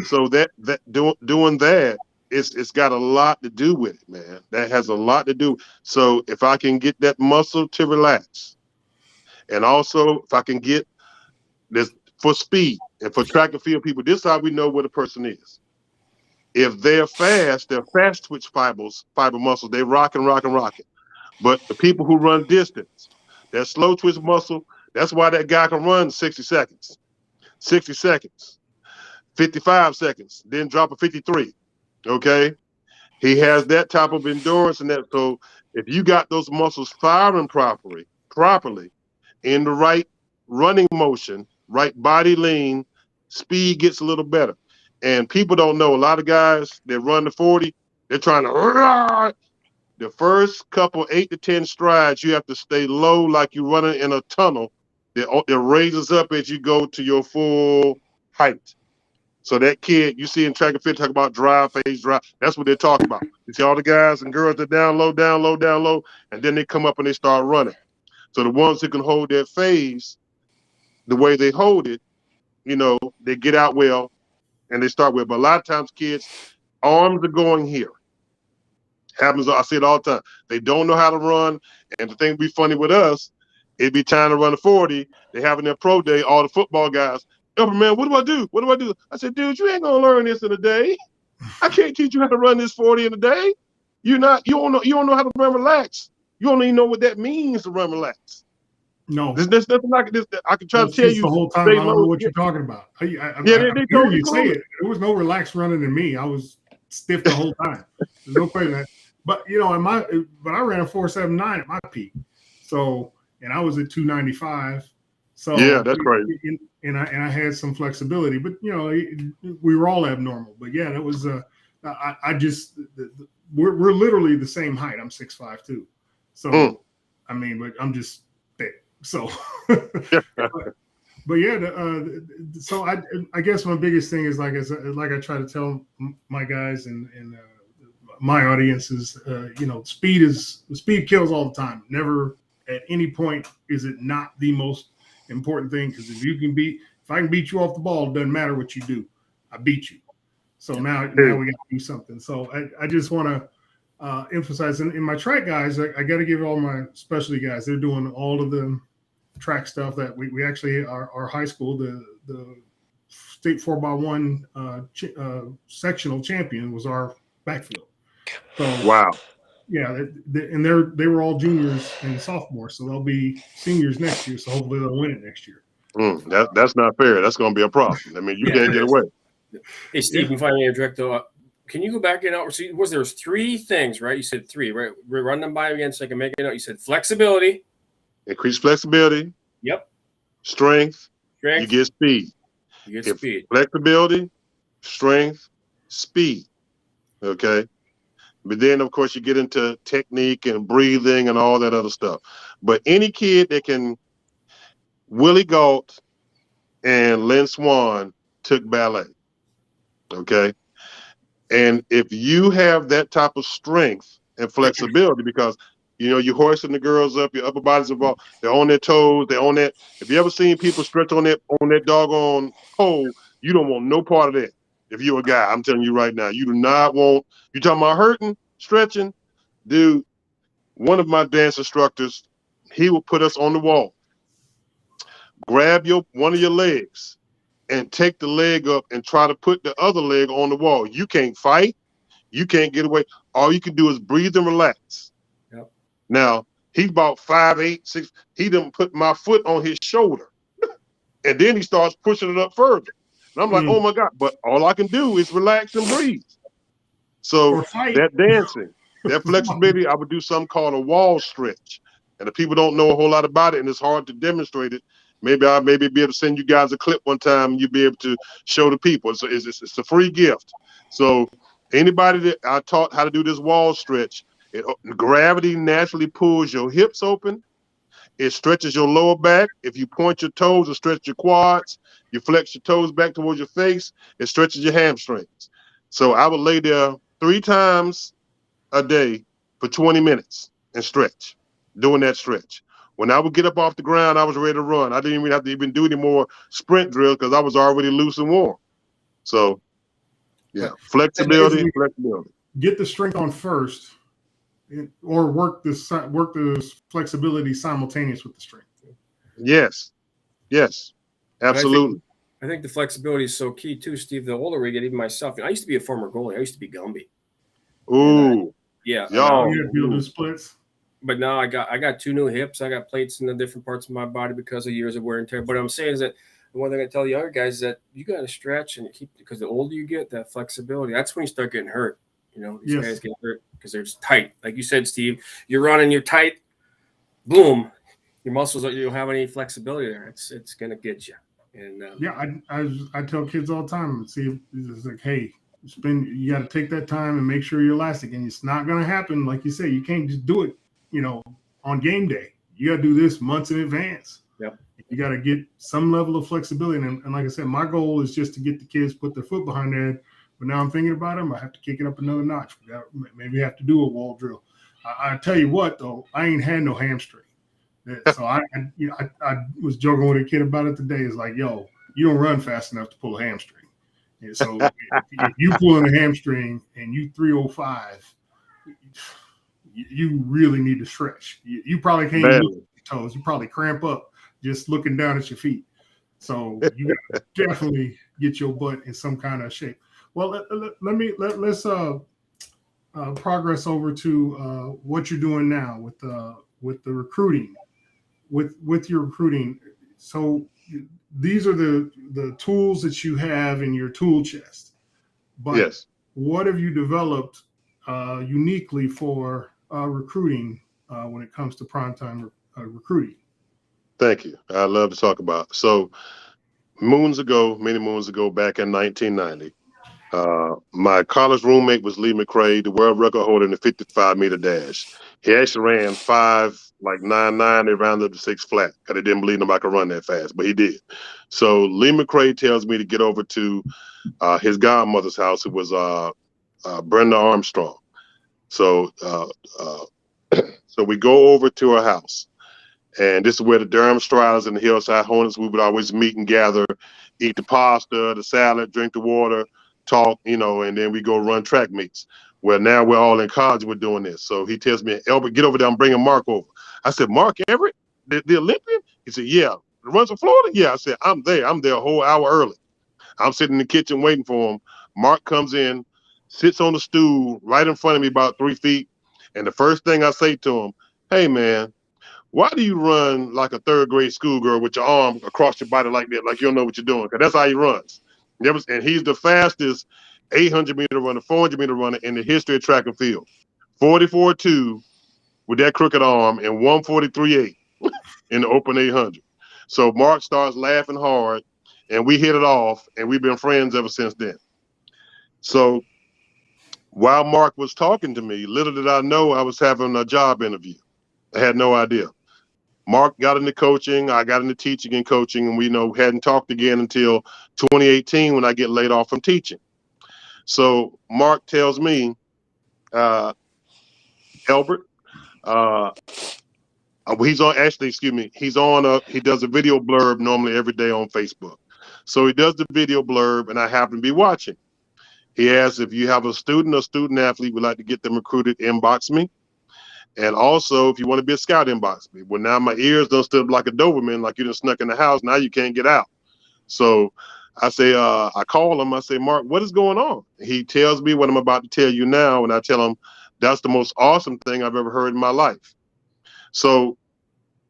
So doing that, it's got a lot to do with it, man. That has a lot to do. So if I can get that muscle to relax, and also if I can get this for speed and for track and field people, this is how we know what a person is. If they're fast twitch fiber muscles, they rocking. But the people who run distance, that slow twitch muscle, that's why that guy can run 60 seconds, 55 seconds, then drop a 53. Okay? He has that type of endurance and that. So if you got those muscles firing properly in the right running motion, right body lean, speed gets a little better. And people don't know, a lot of guys that run the 40, they're trying to, the first couple 8 to 10 strides, you have to stay low like you're running in a tunnel that raises up as you go to your full height. So that kid, you see in track and field talk about phase drive, that's what they're talking about. You see all the guys and girls that down low, and then they come up and they start running. So the ones who can hold that phase, the way they hold it, they get out well and they start well. But a lot of times kids, arms are going here. Happens, I see it all the time. They don't know how to run. And the thing would be funny with us, it'd be time to run a 40. They having their pro day, all the football guys. Oh, man, what do I do? What do I do? I said, dude, you ain't gonna learn this in a day. I can't teach you how to run this 40 in a day. You don't know how to run relax. You don't even know what that means to run relax. No, there's nothing like this. I can try to tell you the whole time. I don't know what you're talking about. I they hear told you say it. There was no relaxed running in me. I was stiff the whole time. There's no question. But I ran a 4.79 at my peak. So, and I was at 295. So yeah, that's crazy. And I had some flexibility, but we were all abnormal. But yeah, that was we're literally the same height. I'm 6'5" too. So I mean, but I'm just thick. So, but yeah, so I guess my biggest thing is like I try to tell my guys and my audience is speed kills all the time. Never at any point is it not the most important thing, because if I can beat you off the ball, it doesn't matter what you do. I beat you. So now we got to do something. So I just want to emphasize in my track guys, I got to give all my specialty guys. They're doing all of the track stuff that we actually our high school, the state 4x1 sectional champion was our backfield. So wow. Yeah, and they were all juniors and sophomores, so they'll be seniors next year. So hopefully they'll win it next year. That's not fair. That's going to be a problem. I mean, you can't get away. Hey, Steve, I'm finally interject though. Can you go back in? There's 3 things, right? You said 3, right? Run them by again so I can make it out. You said flexibility. Increase flexibility. Yep. Strength. You get speed. Flexibility, strength, speed. Okay. But then, of course, you get into technique and breathing and all that other stuff. But any kid that can, Willie Gault and Lynn Swan took ballet, okay? And if you have that type of strength and flexibility, because, you're hoisting the girls up, your upper body's involved, they're on their toes, they're on that. If you ever seen people stretch on that doggone pole, you don't want no part of that. If you're a guy, I'm telling you right now, you do not want, you talking about hurting, stretching, dude, one of my dance instructors, he will put us on the wall, grab one of your legs and take the leg up and try to put the other leg on the wall. You can't fight. You can't get away. All you can do is breathe and relax. Yep. Now, he's about 5'8", 6". He done put my foot on his shoulder. And then he starts pushing it up further. And I'm like, oh my God. But all I can do is relax and breathe. So that dancing, that flexibility, I would do something called a wall stretch. And if people don't know a whole lot about it and it's hard to demonstrate it, maybe I'll be able to send you guys a clip one time and you'll be able to show the people. It's a free gift. So anybody that I taught how to do this wall stretch, gravity naturally pulls your hips open. It stretches your lower back. If you point your toes, it stretches your quads. You flex your toes back towards your face, it stretches your hamstrings. So I would lay there 3 times a day for 20 minutes and stretch, doing that stretch. When I would get up off the ground, I was ready to run. I didn't even have to do any more sprint drills because I was already loose and warm. So, yeah, flexibility. Get the strength on first, or work the flexibility simultaneous with the strength. Yes, absolutely. I think the flexibility is so key too, Steve. The older we get, even myself, I used to be a former goalie. I used to be Gumby. Ooh, yeah. You do splits. But now I got 2 new hips. I got plates in the different parts of my body because of years of wear and tear. But I'm saying is that the one thing I tell the younger guys is that you got to stretch and keep, because the older you get, that flexibility, that's when you start getting hurt. These guys get hurt because they're just tight. Like you said, Steve, you're running, you're tight, boom, your muscles, you don't have any flexibility there. It's gonna get you. And I tell kids all the time, see, it's like, hey, you got to take that time and make sure you're elastic, and it's not gonna happen. Like you say, you can't just do it, on game day. You got to do this months in advance. Yep. You got to get some level of flexibility. And like I said, my goal is just to get the kids put their foot behind their head. But now I'm thinking about them. I have to kick it up another notch. Maybe have to do a wall drill. I tell you what, though, I ain't had no hamstring. So I was joking with a kid about it today. It's like, yo, you don't run fast enough to pull a hamstring. And so if you pulling a hamstring and you 305, you really need to stretch. You probably can't even look at your toes. You probably cramp up just looking down at your feet. So you got to definitely get your butt in some kind of shape. Well, let's progress over to what you're doing now with the recruiting, with your recruiting. So these are the tools that you have in your tool chest. But yes. What have you developed uniquely for recruiting when it comes to primetime recruiting? Thank you. I love to talk about. So many moons ago, back in 1990, my college roommate was Lee McCray, the world record holder in the 55-meter dash. He actually ran 5.99. They rounded up to 6 flat because they didn't believe nobody could run that fast, but he did. So Lee McCray tells me to get over to his godmother's house, who was Brenda Armstrong. So so we go over to her house. And this is where the Durham Striders and the Hillside Hornets, we would always meet and gather, eat the pasta, the salad, drink the water, talk, and then we go run track meets. Well, now we're all in college, we're doing this. So he tells me, Albert, get over there, I'm bringing Mark over. I said, Mark Everett, the Olympian? He said, yeah. The runs for Florida? Yeah. I said, I'm there a whole hour early. I'm sitting in the kitchen waiting for him. Mark comes in, sits on the stool right in front of me about 3 feet. And the first thing I say to him, hey, man, why do you run like a third grade schoolgirl with your arm across your body like that, like you don't know what you're doing? Because that's how he runs. And he's the fastest 800-meter runner, 400-meter runner in the history of track and field. 44.2 with that crooked arm and 143.8 in the open 800. So Mark starts laughing hard, and we hit it off, and we've been friends ever since then. So while Mark was talking to me, little did I know I was having a job interview. I had no idea. Mark got into coaching, I got into teaching and coaching, and we hadn't talked again until 2018 when I get laid off from teaching. So Mark tells me, Albert, he does a video blurb normally every day on Facebook. So he does the video blurb, and I happen to be watching. He asks, if you have a student or student athlete would like to get them recruited, inbox me. And also, if you want to be a scout, inbox me. Well, now my ears don't stood up like a Doberman, like you done snuck in the house. Now you can't get out. So I say, I call him. I say, Mark, what is going on? He tells me what I'm about to tell you now. And I tell him, that's the most awesome thing I've ever heard in my life. So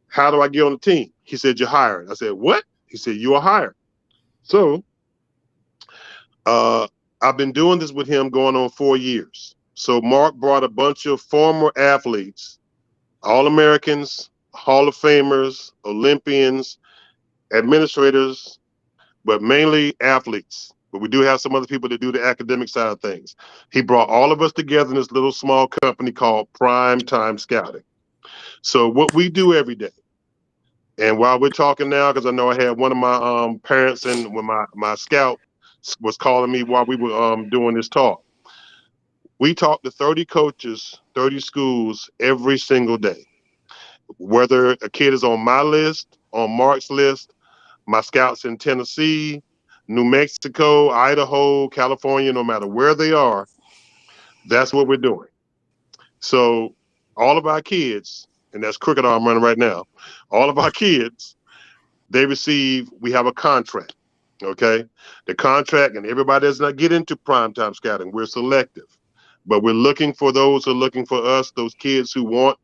how do I get on the team? He said, you're hired. I said, what? He said, you are hired. So I've been doing this with him going on 4 years. So Mark brought a bunch of former athletes, All-Americans, Hall of Famers, Olympians, administrators, but mainly athletes. But we do have some other people that do the academic side of things. He brought all of us together in this little small company called Prime Time Scouting. So what we do every day, and while we're talking now, because I know I had one of my parents and when my scout was calling me while we were doing this talk. We talk to 30 coaches, 30 schools every single day. Whether a kid is on my list, on Mark's list, my scouts in Tennessee, New Mexico, Idaho, California, no matter where they are, that's what we're doing. So all of our kids, and that's crooked arm running right now, all of our kids, we have a contract, okay? The contract, and everybody does not get into primetime scouting. We're selective. But we're looking for those who are looking for us, those kids who want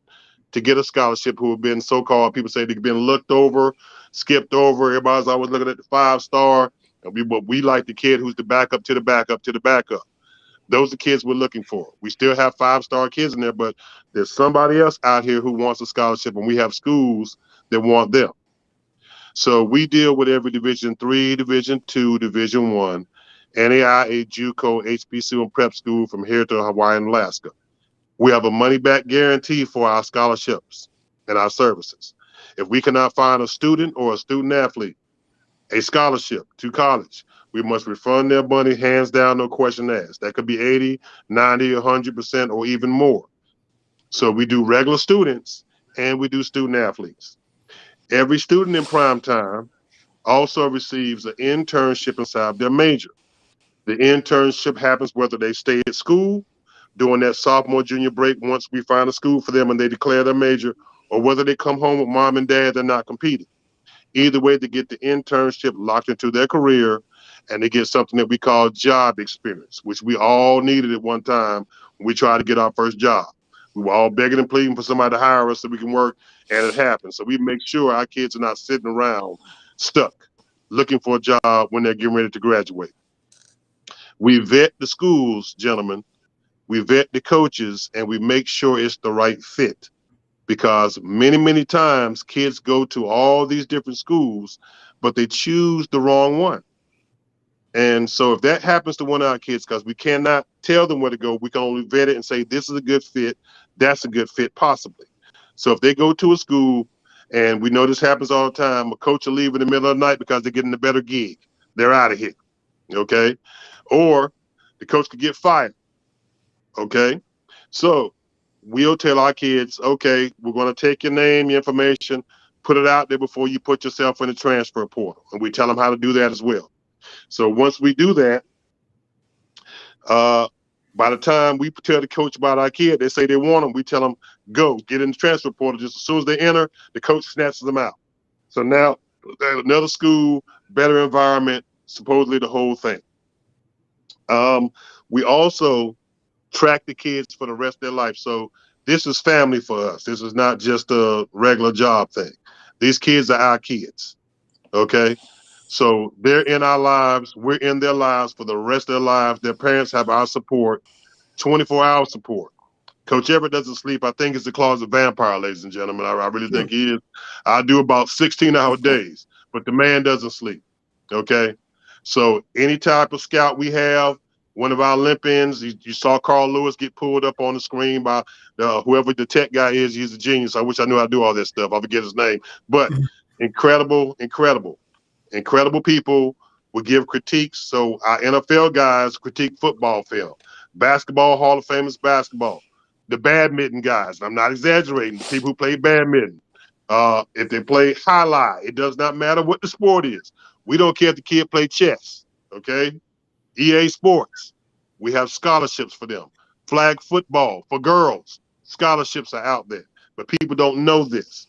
to get a scholarship, who have been so-called, people say they've been looked over, skipped over. Everybody's always looking at the 5-star. But we like the kid who's the backup to the backup to the backup. Those are the kids we're looking for. We still have 5-star kids in there, but there's somebody else out here who wants a scholarship, and we have schools that want them. So we deal with every Division III, Division II, Division I, NAIA, JUCO, HBCU, and prep school from here to Hawaii and Alaska. We have a money-back guarantee for our scholarships and our services. If we cannot find a student or a student athlete a scholarship to college, we must refund their money, hands down, no question asked. That could be 80, 90, 100%, or even more. So we do regular students and we do student athletes. Every student in prime time also receives an internship inside their major. The internship happens whether they stay at school during that sophomore, junior break once we find a school for them and they declare their major, or whether they come home with mom and dad, they're not competing. Either way, they get the internship locked into their career and they get something that we call job experience, which we all needed at one time when we tried to get our first job. We were all begging and pleading for somebody to hire us so we can work, and it happened. So we make sure our kids are not sitting around stuck looking for a job when they're getting ready to graduate. We vet the schools, gentlemen. We vet the coaches, and we make sure it's the right fit. Because many, many times kids go to all these different schools, but they choose the wrong one. And so if that happens to one of our kids, because we cannot tell them where to go, we can only vet it and say, this is a good fit, that's a good fit, possibly. So if they go to a school, and we know this happens all the time, a coach will leave in the middle of the night because they're getting a better gig. They're out of here, okay? Or the coach could get fired, okay? So we'll tell our kids, okay, we're going to take your name, your information, put it out there before you put yourself in the transfer portal. And we tell them how to do that as well. So once we do that, by the time we tell the coach about our kid, they say they want them, we tell them, go, get in the transfer portal. Just as soon as they enter, the coach snatches them out. So now another school, better environment, supposedly the whole thing. We also track the kids for the rest of their life. So this is family for us. This is not just a regular job thing. These kids are our kids, okay? So they're in our lives. We're in their lives for the rest of their lives. Their parents have our support, 24-hour support. Coach Everett doesn't sleep. I think it's the closet vampire, ladies and gentlemen. I really think he is. I do about 16-hour days, but the man doesn't sleep, okay? So any type of scout we have, one of our Olympians, you saw Carl Lewis get pulled up on the screen by whoever the tech guy is. He's a genius. I wish I knew how to do all this stuff. I forget his name. But incredible people will give critiques. So our NFL guys critique football film. Basketball, Hall of Famers basketball. The badminton guys, I'm not exaggerating, the people who play badminton. If they play highlight, it does not matter what the sport is. We don't care if the kid play chess, okay? EA Sports, we have scholarships for them. Flag football for girls, scholarships are out there, but people don't know this.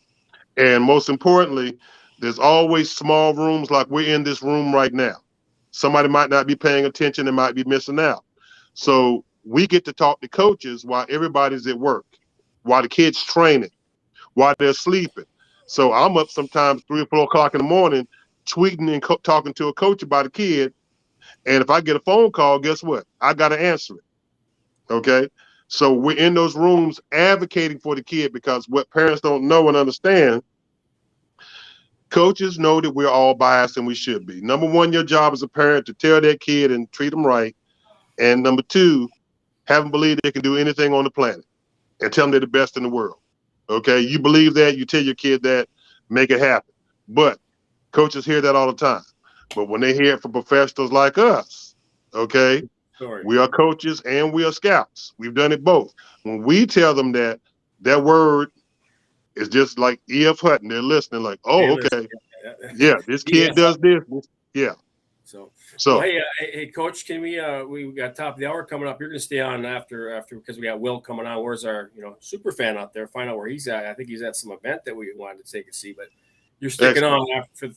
And most importantly, there's always small rooms like we're in this room right now. Somebody might not be paying attention and might be missing out. So we get to talk to coaches while everybody's at work, while the kids training, while they're sleeping. So I'm up sometimes 3 or 4 o'clock in the morning tweeting and talking to a coach about a kid. And if I get a phone call, guess what? I got to answer it. Okay. So we're in those rooms advocating for the kid, because what parents don't know and understand, coaches know that we're all biased and we should be. Number one, your job as a parent to tell that kid and treat them right. And number two, have them believe they can do anything on the planet and tell them they're the best in the world. Okay. You believe that, you tell your kid that, make it happen. But coaches hear that all the time. But when they hear it from professionals like us, okay, we are coaches and we are scouts. We've done it both. When we tell them that, that word is just like E.F. Hutton. They're listening like, oh, okay. Yeah, this kid does this. Yeah. So well, hey, Coach, can we got top of the hour coming up. You're going to stay on after because we got Will coming on. Where's our super fan out there? Find out where he's at. I think he's at some event that we wanted to take a see, but you're sticking on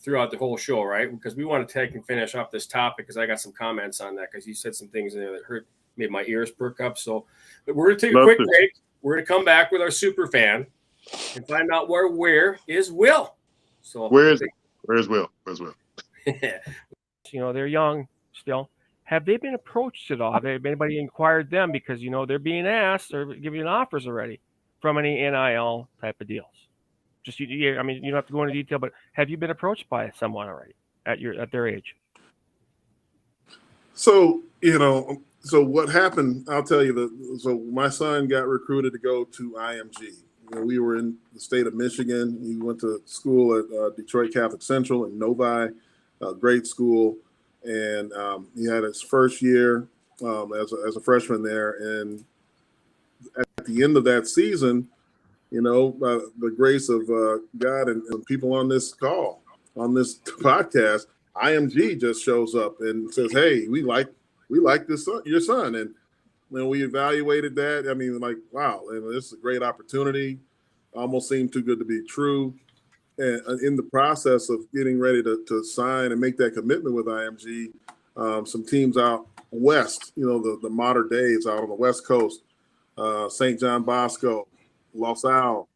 throughout the whole show, right? Because we want to take and finish off this topic, because I got some comments on that, because you said some things in there that made my ears perk up. So we're going to take a quick break. We're going to come back with our super fan and find out where is Will. So where is it? Where's Will? Where's Will? They're young still. Have they been approached at all? Have anybody inquired them, because they're being asked or giving offers already from any NIL type of deals? Just you don't have to go into detail, but have you been approached by someone already at their age? So so what happened? I'll tell you. So my son got recruited to go to IMG. We were in the state of Michigan. He went to school at Detroit Catholic Central in Novi, great school, and he had his first year as a freshman there. And at the end of that season, by the grace of God and people on this call, on this podcast, IMG just shows up and says, "Hey, we like this son, your son," and when we evaluated that, I mean, like, wow, and this is a great opportunity. Almost seemed too good to be true. And in the process of getting ready to sign and make that commitment with IMG, some teams out west, the modern days out on the West Coast, St. John Bosco, Los Al,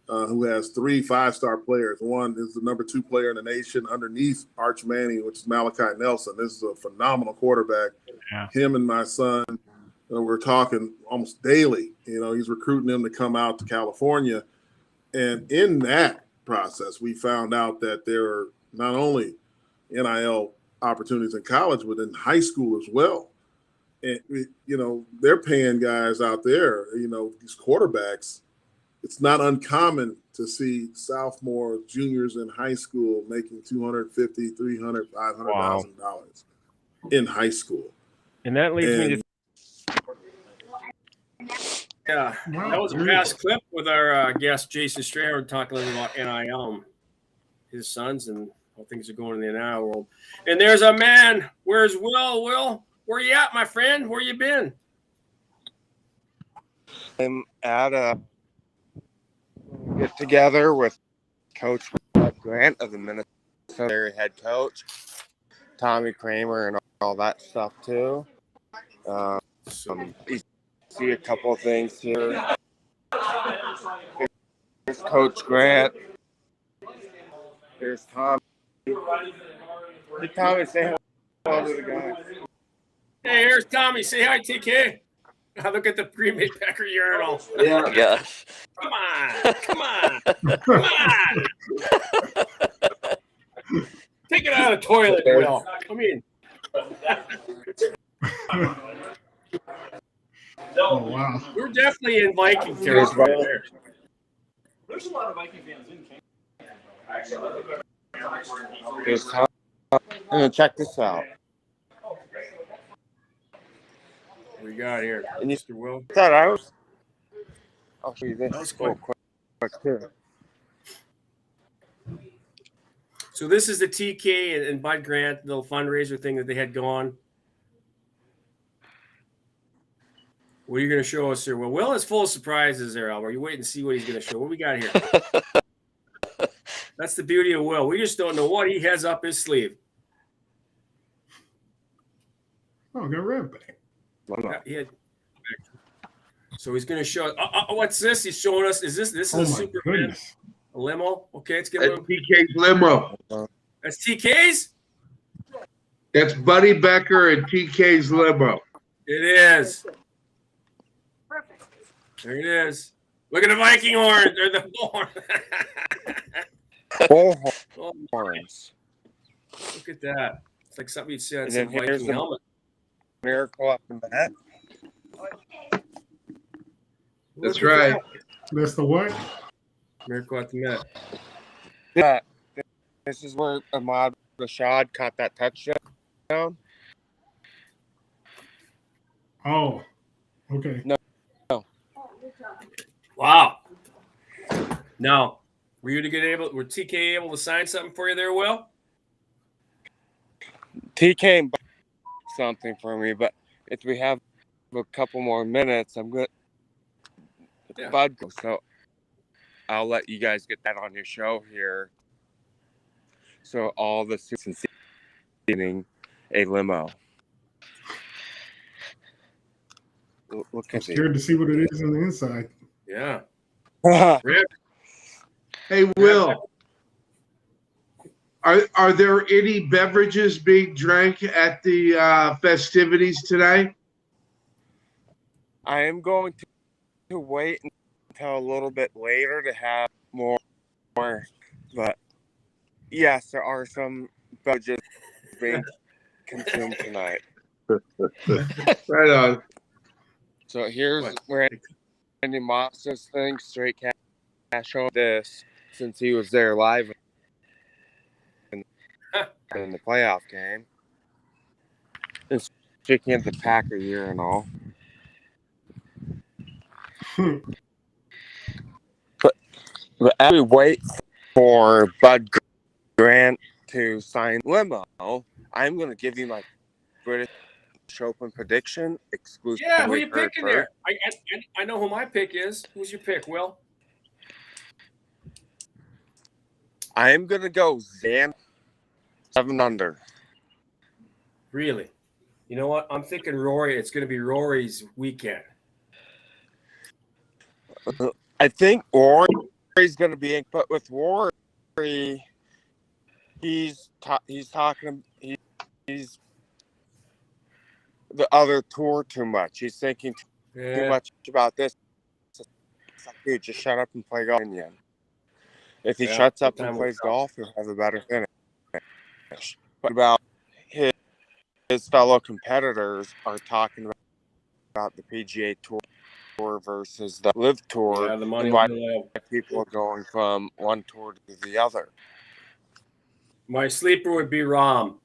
who has 3 5-star players. One is the number 2 player in the nation underneath Arch Manning, which is Malachi Nelson. This is a phenomenal quarterback. Yeah. Him and my son, we're talking almost daily. He's recruiting them to come out to California. And in that process, we found out that there are not only NIL opportunities in college, but in high school as well. And, they're paying guys out there, these quarterbacks. It's not uncommon to see sophomore juniors in high school making $250,000, $300,000, $500,000 in high school. And that leads me to Yeah, that was a past clip with our guest Jason Strayer talking a little about NIL, his sons, and how things are going in the NIL world. And there's a man. Where's Will? Will, where you at, my friend? Where you been? I'm at a get together with Coach Grant of the Minnesota head coach, Tommy Kramer, and all that stuff too. You see a couple of things here. Here's Coach Grant. Here's Tommy. Hey, Tommy, say hello to the guys. Hey, here's Tommy. Say hi, TK. Look at the pre-made Packer urinal. Yeah. Gosh. Come on. Come on. Take it out of the toilet, Will. I mean. Oh, wow. We're definitely in Viking territory there. There's a lot of Viking fans in Canada. Here's Tommy. And check this out. What we got here, Mr. Will. I'll show you this. That was quick. Quick too. So this is the TK and Bud Grant little fundraiser thing that they had going. What are you going to show us here? Well, Will is full of surprises there, Albert. You wait and see what he's going to show. What we got here? That's the beauty of Will. We just don't know what he has up his sleeve. Oh, got red back. So he's going to show. What's this? He's showing us. Is this a Superman goodness. limo? Okay, let's get That's one. TK's limo. That's TK's. That's Buddy Becker and TK's limo. It is. There it is. Look at the Viking horn. They're the horn. Bull horns. Look at that. It's like something you'd see on And some then here's Viking the helmet. miracle up in the head. That's right. That's the what? Miracle at the Met. Yeah, this is where Ahmad Rashad caught that touchdown. Oh, okay. Wow. Now, were TK able to sign something for you there, Will? TK and something for me, but if we have a couple more minutes, I'm good. Yeah. Bud, so I'll let you guys get that on your show here. So all the suits seating a limo. Look I'm at scared to see what it is on the inside. Yeah. it. Hey, Will, are there any beverages being drank at the festivities tonight? I am going to wait until a little bit later to have more, but yes, there are some beverages being consumed tonight. Right on. So here's where Randy Moss's thing, straight cash on this, since he was there live in the playoff game. And speaking of the Packer urinal. But as we wait for Bud Grant to sign limo. I'm going to give you my British Open prediction exclusively. Yeah, who you picking there? I know who my pick is. Who's your pick, Will? I am going to go Xander 7 under. Really? You know what? I'm thinking Rory. It's going to be Rory's weekend. I think Rory's going to be in, but with Rory, he's talking. He's the other tour too much. He's thinking too much about this. It's like, dude, just shut up and play golf. If he shuts up and plays golf, he'll have a better finish. But about his fellow competitors are talking about the PGA Tour versus the Live Tour. Yeah, the money. And why people are going from one tour to the other. My sleeper would be Rom.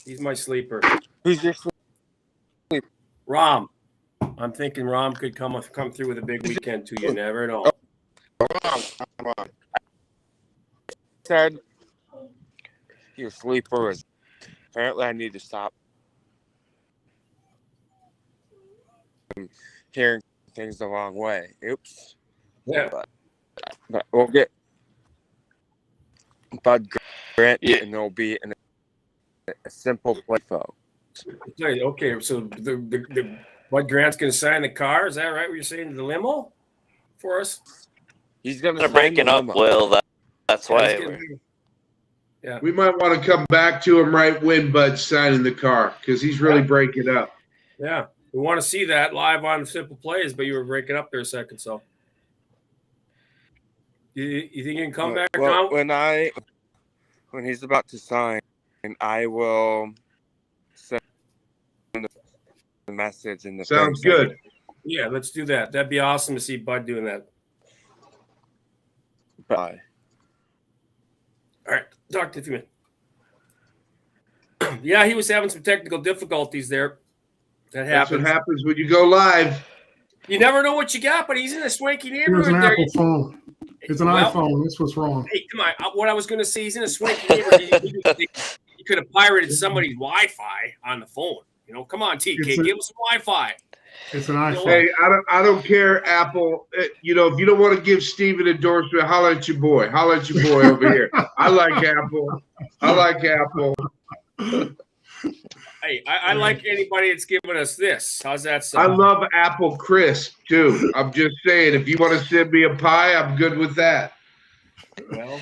He's my sleeper. Who's your sleeper? Rom. I'm thinking Rom could come through with a big weekend too. You never know. Come on. Said your sleeper is. Apparently, I need to stop hearing things the wrong way. Oops. Yeah. But we'll get Bud Grant, and there'll be a simple play, folks. Okay, so the Bud Grant's going to sign the car. Is that right? What you're saying? The limo for us? He's going to break it up, Will. That's why. Yeah. We might want to come back to him right when Bud's signing the car because he's really breaking up. Yeah. We want to see that live on Simple Plays, but you were breaking up there a second. So, you think you can come back? Well, when he's about to sign, I will send the message in the. Sounds good. Yeah, let's do that. That'd be awesome to see Bud doing that. Bye. All right, talk to you. Yeah, he was having some technical difficulties there. That happens. That's what happens when you go live. You never know what you got, but he's in a swanky It was neighborhood an there. Apple phone. It's an iPhone. That's what's wrong. Hey, come on. What I was going to say, he's in a swanky neighborhood. You could have pirated somebody's Wi-Fi on the phone. You know, come on, TK, give him some Wi-Fi. It's an iPhone. Hey, I don't care, Apple. You know, if you don't want to give Steve an endorsement, holler at your boy. Holler at your boy over here. I like Apple. Hey, I like anybody that's giving us this. How's that sound? I love Apple Crisp, too. I'm just saying, if you want to send me a pie, I'm good with that. Well,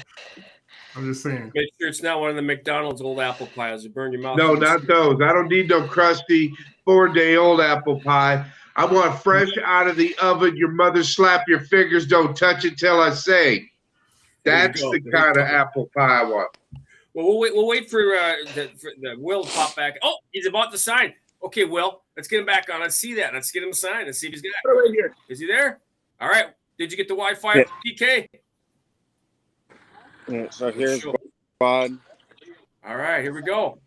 I'm just saying. make sure it's not one of the McDonald's old apple pies. You burn your mouth. No, not those. I don't need no crusty 4-day-old apple pie. I want fresh out of the oven. Your mother slap your fingers. Don't touch it till I say. That's the kind of apple pie I want. Well, we'll wait for the Will to pop back. Oh, he's about to sign. Okay, Will, let's get him back on. Let's see that. Let's get him signed. Let's see if he's got it. Right here. Is he there? All right. Did you get the Wi-Fi, PK? Yeah, so here's Bud. All right, here we go.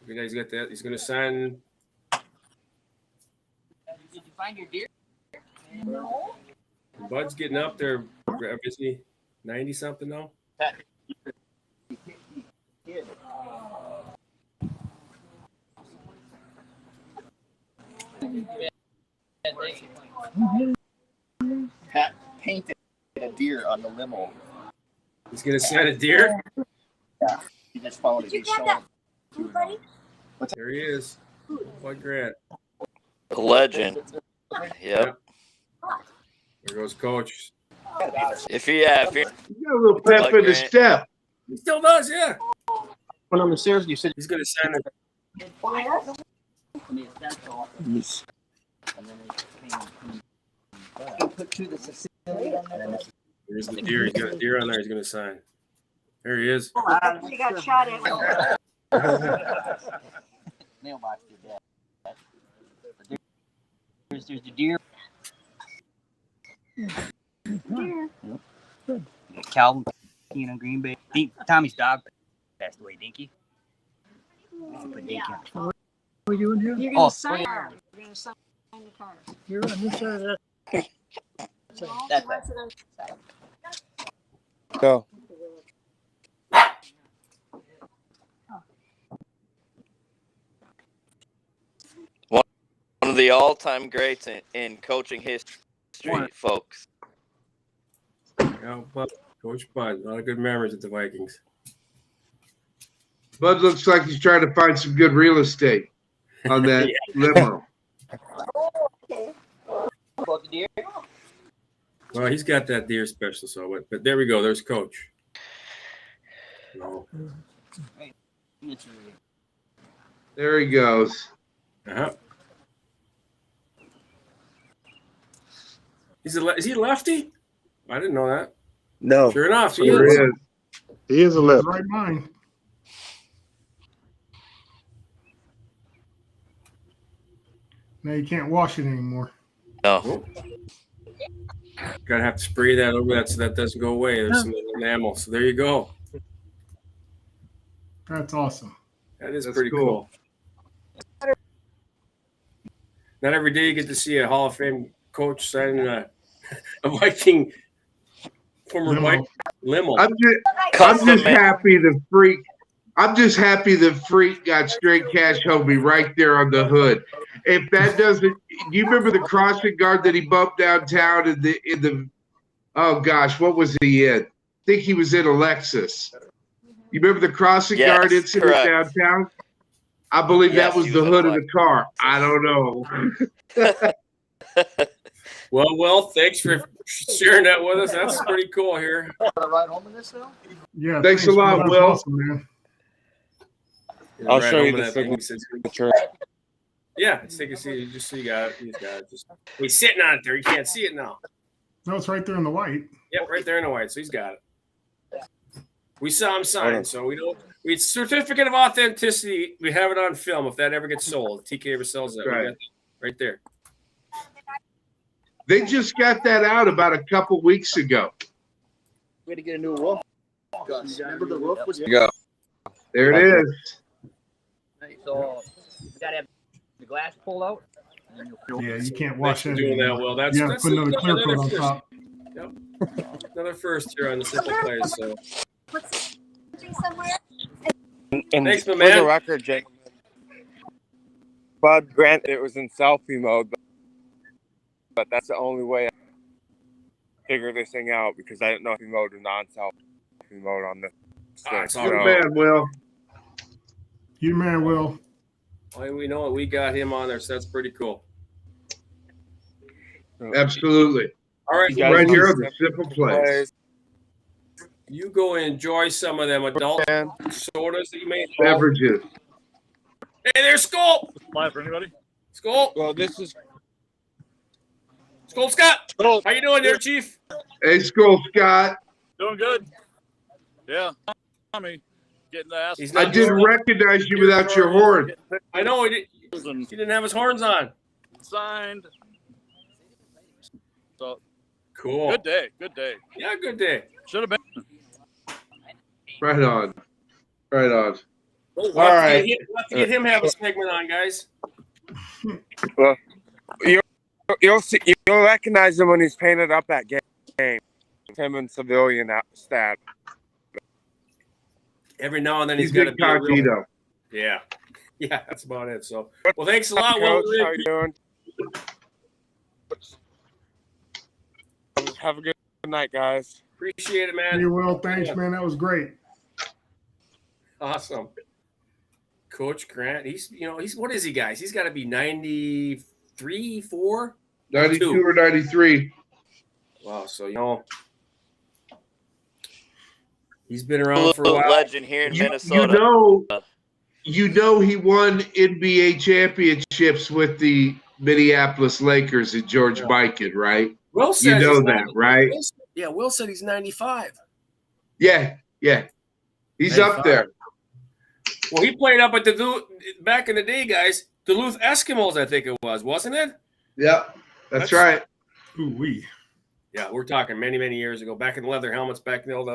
He's got that. He's going to sign. Did you find your deer? No. Bud's getting up there. Is he 90-something now? Pat painted a deer on the limo. He's going to sign a deer? Yeah. He just followed it. He's showing. There he is. Bud Grant. The legend. Yep. There goes Coach. If you got a little pep in the step. He still does, yeah. Went on the stairs. You said he's going to sign it. There's the deer. He's got a deer on there. He's going to sign. There he is. He got shot at. Mailbox did that. There's the deer. Calvin, Green Bay. Tommy's dog passed away. Dinky. Put Dinky on. What are you doing here? You're going to sign her. You're going to sign the car. You're on this side of that. Go. of the all-time greats in coaching history, folks. Yeah, Coach Bud, a lot of good memories at the Vikings. Bud looks like he's trying to find some good real estate on that limo. Well, he's got that deer special, so but there we go. There's Coach. No. There he goes. Uh-huh. Is he a lefty? I didn't know that. No. Sure enough, he Sure is. is. He is a left. Right mind. Now you can't wash it anymore. No. Gotta have to spray that over that so that doesn't go away. There's some little enamel. So there you go. That's awesome. That's That's pretty cool. Not every day you get to see a Hall of Fame coach signing a Viking former Viking limo. I'm just happy the freak. I'm just happy the freak got straight cash homie right there on the hood. If that doesn't, you remember the crossing guard that he bumped downtown in the oh gosh, what was he in? I think he was in a Lexus. You remember the crossing guard incident downtown? I believe that was the hood of the car. I don't know. Well, thanks for sharing that with us. That's pretty cool here. Ride home in this though? Yeah. Thanks a lot, That's Will. awesome, man. I'll show you the signature. Yeah, let's take a seat. Just so you got it. He's sitting on it there. You can't see it now. No, it's right there in the white. Yep, right there in the white. So he's got it. We saw him sign, so we don't. It's certificate of authenticity. We have it on film. If that ever gets sold, TK ever sells that, Right. Right there. They just got that out about a couple weeks ago. We had to get a new roof. Remember the roof was Go. There it is. So you gotta have the glass pulled out. Yeah, you can't wash Thanks that. for doing that, anymore. Will. That's Yeah, put another clear coat on first. top. Yep. Another first here on the Simple Playz. So And Thanks, my for man. the record, Jake, Bud Grant, it was in selfie mode, but that's the only way I figured this thing out because I didn't know if he mode or non-selfie mode on this. it's all Good right. man, Will. You man, Will. Well, we know it. We got him on there, so that's pretty cool. Absolutely. All right, You guys Right here on want the Simple Playz. you go enjoy some of them adult sodas that you made. Beverages. Hey, there's Skull. Live for anybody? Skull. Well, this is Skull Scott. How you doing there, Chief? Hey, Skull Scott. Doing good. Yeah. Tommy getting the ass. I didn't recognize you without your horn. I know he didn't have his horns on. Signed. So Cool. good day. Good day. Yeah, good day. Should have been. Right on. Right on. We'll All have right. we'll have to get him have a segment on, guys. well, you'll recognize him when he's painted up at game. Him in civilian stat. Every now and then he's He's got to be a real. incognito. Yeah. Yeah, that's about it. So, well, thanks a lot, Will. Coach, how you doing? Have a good night, guys. Appreciate it, man. You will. Thanks, man. That was great. Awesome. Coach Grant, he's what is he, guys? He's got to be 93, 4? 92 or 93. Wow, so he's been around for a while. Legend here in Minnesota. You know he won NBA championships with the Minneapolis Lakers and George Mikan, right? Will You said know he's that, right? Will said he's 95. Yeah. He's 95. up there. Well, he played up at back in the day, guys. Duluth Eskimos, I think it was, wasn't it? Yep, that's right. Ooh-wee. Yeah, we're talking many, many years ago. Back in the leather helmets, back in the old.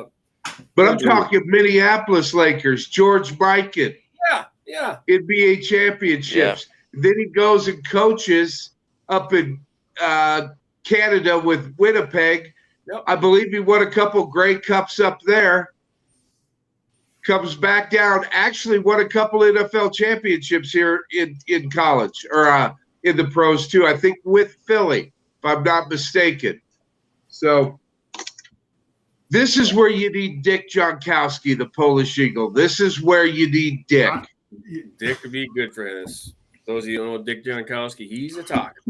But I'm talking Minneapolis Lakers, George Mikan. Yeah. NBA championships. Then he goes and coaches up in Canada with Winnipeg. Yep. I believe he won a couple Grey Cups up there. Comes back down. Actually won a couple NFL championships here in college or in the pros too. I think with Philly, if I'm not mistaken. So this is where you need Dick Jonkowski, the Polish Eagle. This is where you need Dick. Dick would be good for this. Those of you who don't know Dick Jonkowski, he's a talker.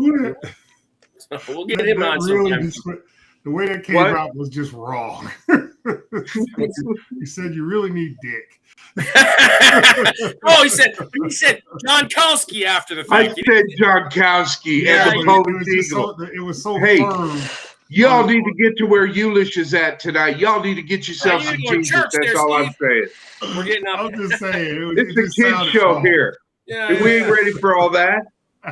So we'll get him on sometime. The way that came out was just wrong. He said you really need Dick. Oh, he said Jonkowski after the fact. I said Jonkowski and the Polish Eagle. It was so firm. Y'all need to get to where Ulish is at tonight. Y'all need to get yourself some Jesus. That's all I'm saying. We're getting up. I'm just saying. It's a kid's show here. Yeah, we ain't ready for all that.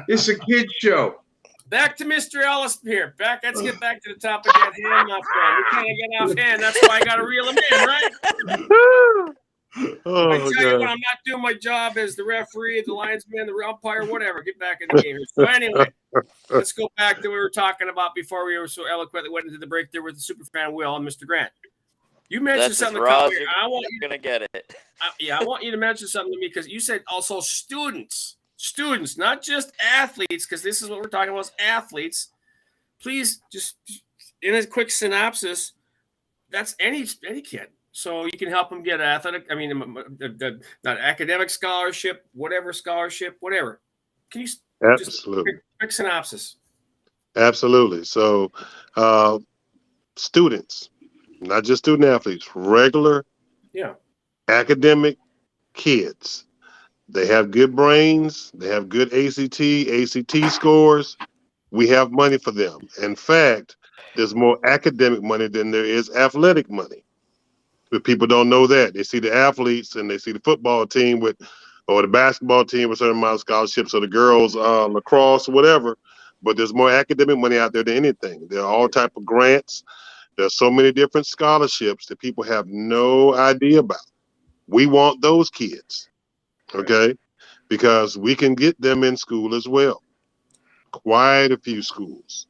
It's a kid's show. Back to Mr. Ellis here. Let's get back to the topic at hand, my friend. We can't get off hand. That's why I got to reel him in, right? I tell you when I'm not doing my job as the referee, the linesman, the umpire, whatever. Get back in the game here. So anyway, let's go back to what we were talking about before we were so eloquently went into the break there with the superfan Will and Mr. Grant. You mentioned something. I want you to get it. I want you to mention something to me because you said also students, not just athletes, because this is what we're talking about, is athletes. Please just in a quick synopsis, that's any kid. So you can help them get athletic. I mean, not academic scholarship, whatever. Can you Absolutely. Just quick synopsis? Absolutely. So students, not just student athletes, regular academic kids. They have good brains. They have good ACT scores. We have money for them. In fact, there's more academic money than there is athletic money. But people don't know that. They see the athletes and they see the football team or the basketball team with a certain amount of scholarships, or the girls lacrosse or whatever. But there's more academic money out there than anything. There are all type of grants. There's so many different scholarships that people have no idea about. We want those kids, okay? Because we can get them in school as well. Quite a few schools.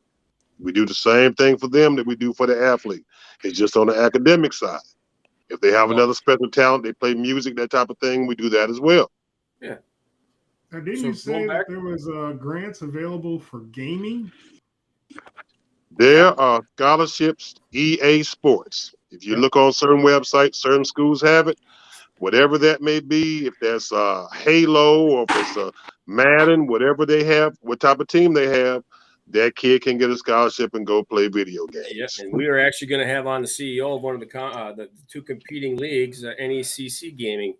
We do the same thing for them that we do for the athlete. It's just on the academic side. If they have another special talent, they play music, that type of thing, we do that as well. Yeah. Now, didn't you say that there was grants available for gaming? There are scholarships, EA Sports. If you look on certain websites, certain schools have it. Whatever that may be, if that's Halo or if it's Madden, whatever they have, what type of team they have, that kid can get a scholarship and go play video games. Yes, and we are actually going to have on the CEO of one of the two competing leagues, NECC Gaming.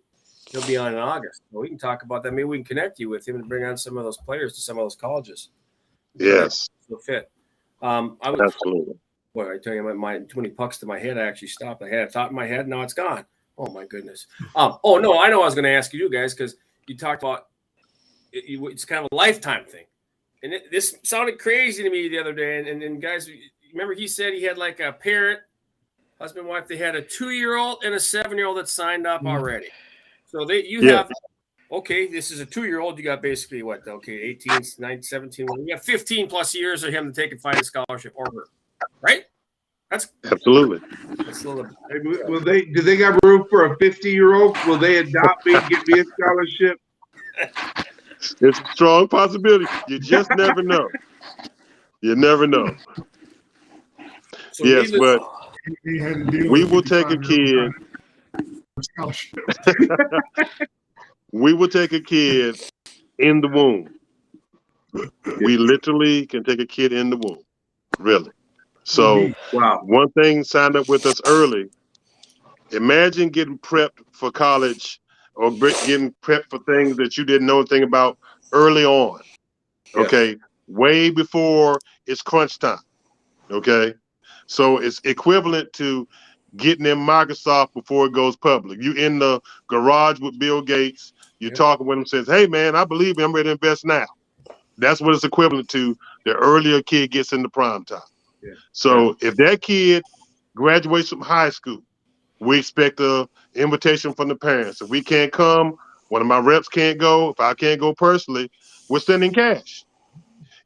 He'll be on in August. Well, we can talk about that. Maybe we can connect you with him and bring on some of those players to some of those colleges. Yes. So fit. Absolutely. Boy, I tell you, my too many pucks to my head. I actually stopped. I had a thought in my head. Now it's gone. Oh, my goodness. Oh, no, I know I was going to ask you guys because you talked about it's kind of a lifetime thing. And this sounded crazy to me the other day. And guys, remember he said he had like a parent, husband, wife. They had a 2-year-old and a 7-year-old that signed up already. So have, okay, this is a 2-year-old. You got basically what? Okay, 18, 19, 17. You got 15 plus years of him to take and find a scholarship or her, right? That's absolutely. That's a little, do they got room for a 50-year-old? Will they adopt me and give me a scholarship? It's a strong possibility. You just never know. You never know. So yes, but we will take a kid. We will take a kid in the womb. We literally can take a kid in the womb. Really. So one thing, signed up with us early. Imagine getting prepped for college or getting prepped for things that you didn't know anything about early on. Okay. Way before it's crunch time. Okay. So it's equivalent to getting in Microsoft before it goes public. You in the garage with Bill Gates, you're talking with him, says, hey man, I believe me, I'm ready to invest now. That's what it's equivalent to the earlier kid gets into prime time. Yeah. So if that kid graduates from high school, we expect a invitation from the parents. If we can't come, one of my reps can't go. If I can't go personally, we're sending cash.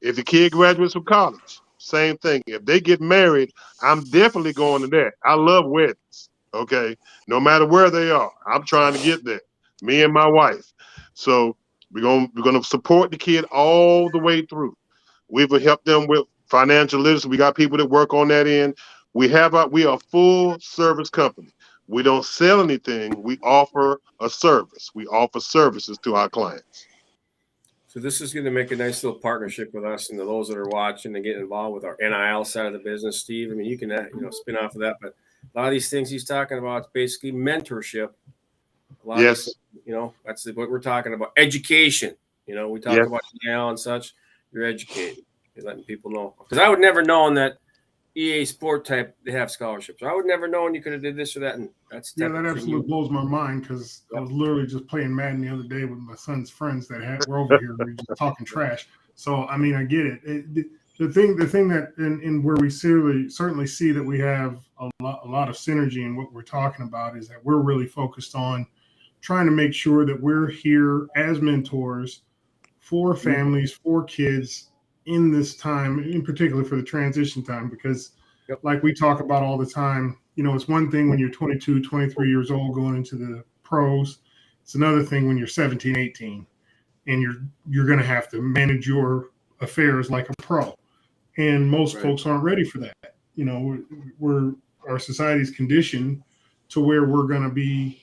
If the kid graduates from college, same thing. If they get married, I'm definitely going to that. I love weddings, okay? No matter where they are, I'm trying to get there, me and my wife. So We're gonna support the kid all the way through. We've helped them with financial literacy. We got people that work on that end. We are a full service company. We don't sell anything. We offer a service. We offer services to our clients. So this is going to make a nice little partnership with us and those that are watching and get involved with our NIL side of the business, Steve. I mean, you can spin off of that, but a lot of these things he's talking about is basically mentorship. A lot Yes. of this, that's what we're talking about. Education. We talk about NIL and such. You're educating. You're letting people know. Because I would never known that EA Sport type, they have scholarships. I would never known you could have did this or that. And that's that absolutely blows my mind because I was literally just playing Madden the other day with my son's friends that were over here. We were just talking trash. So, I mean, I get it. The thing that in where we certainly see that we have a lot of synergy in what we're talking about is that we're really focused on trying to make sure that we're here as mentors for families, for kids in this time, in particular for the transition time, because like we talk about all the time, it's one thing when you're 22, 23 years old going into the pros. It's another thing when you're 17, 18, and you're going to have to manage your affairs like a pro. And most folks aren't ready for that. Our society's conditioned to where we're going to be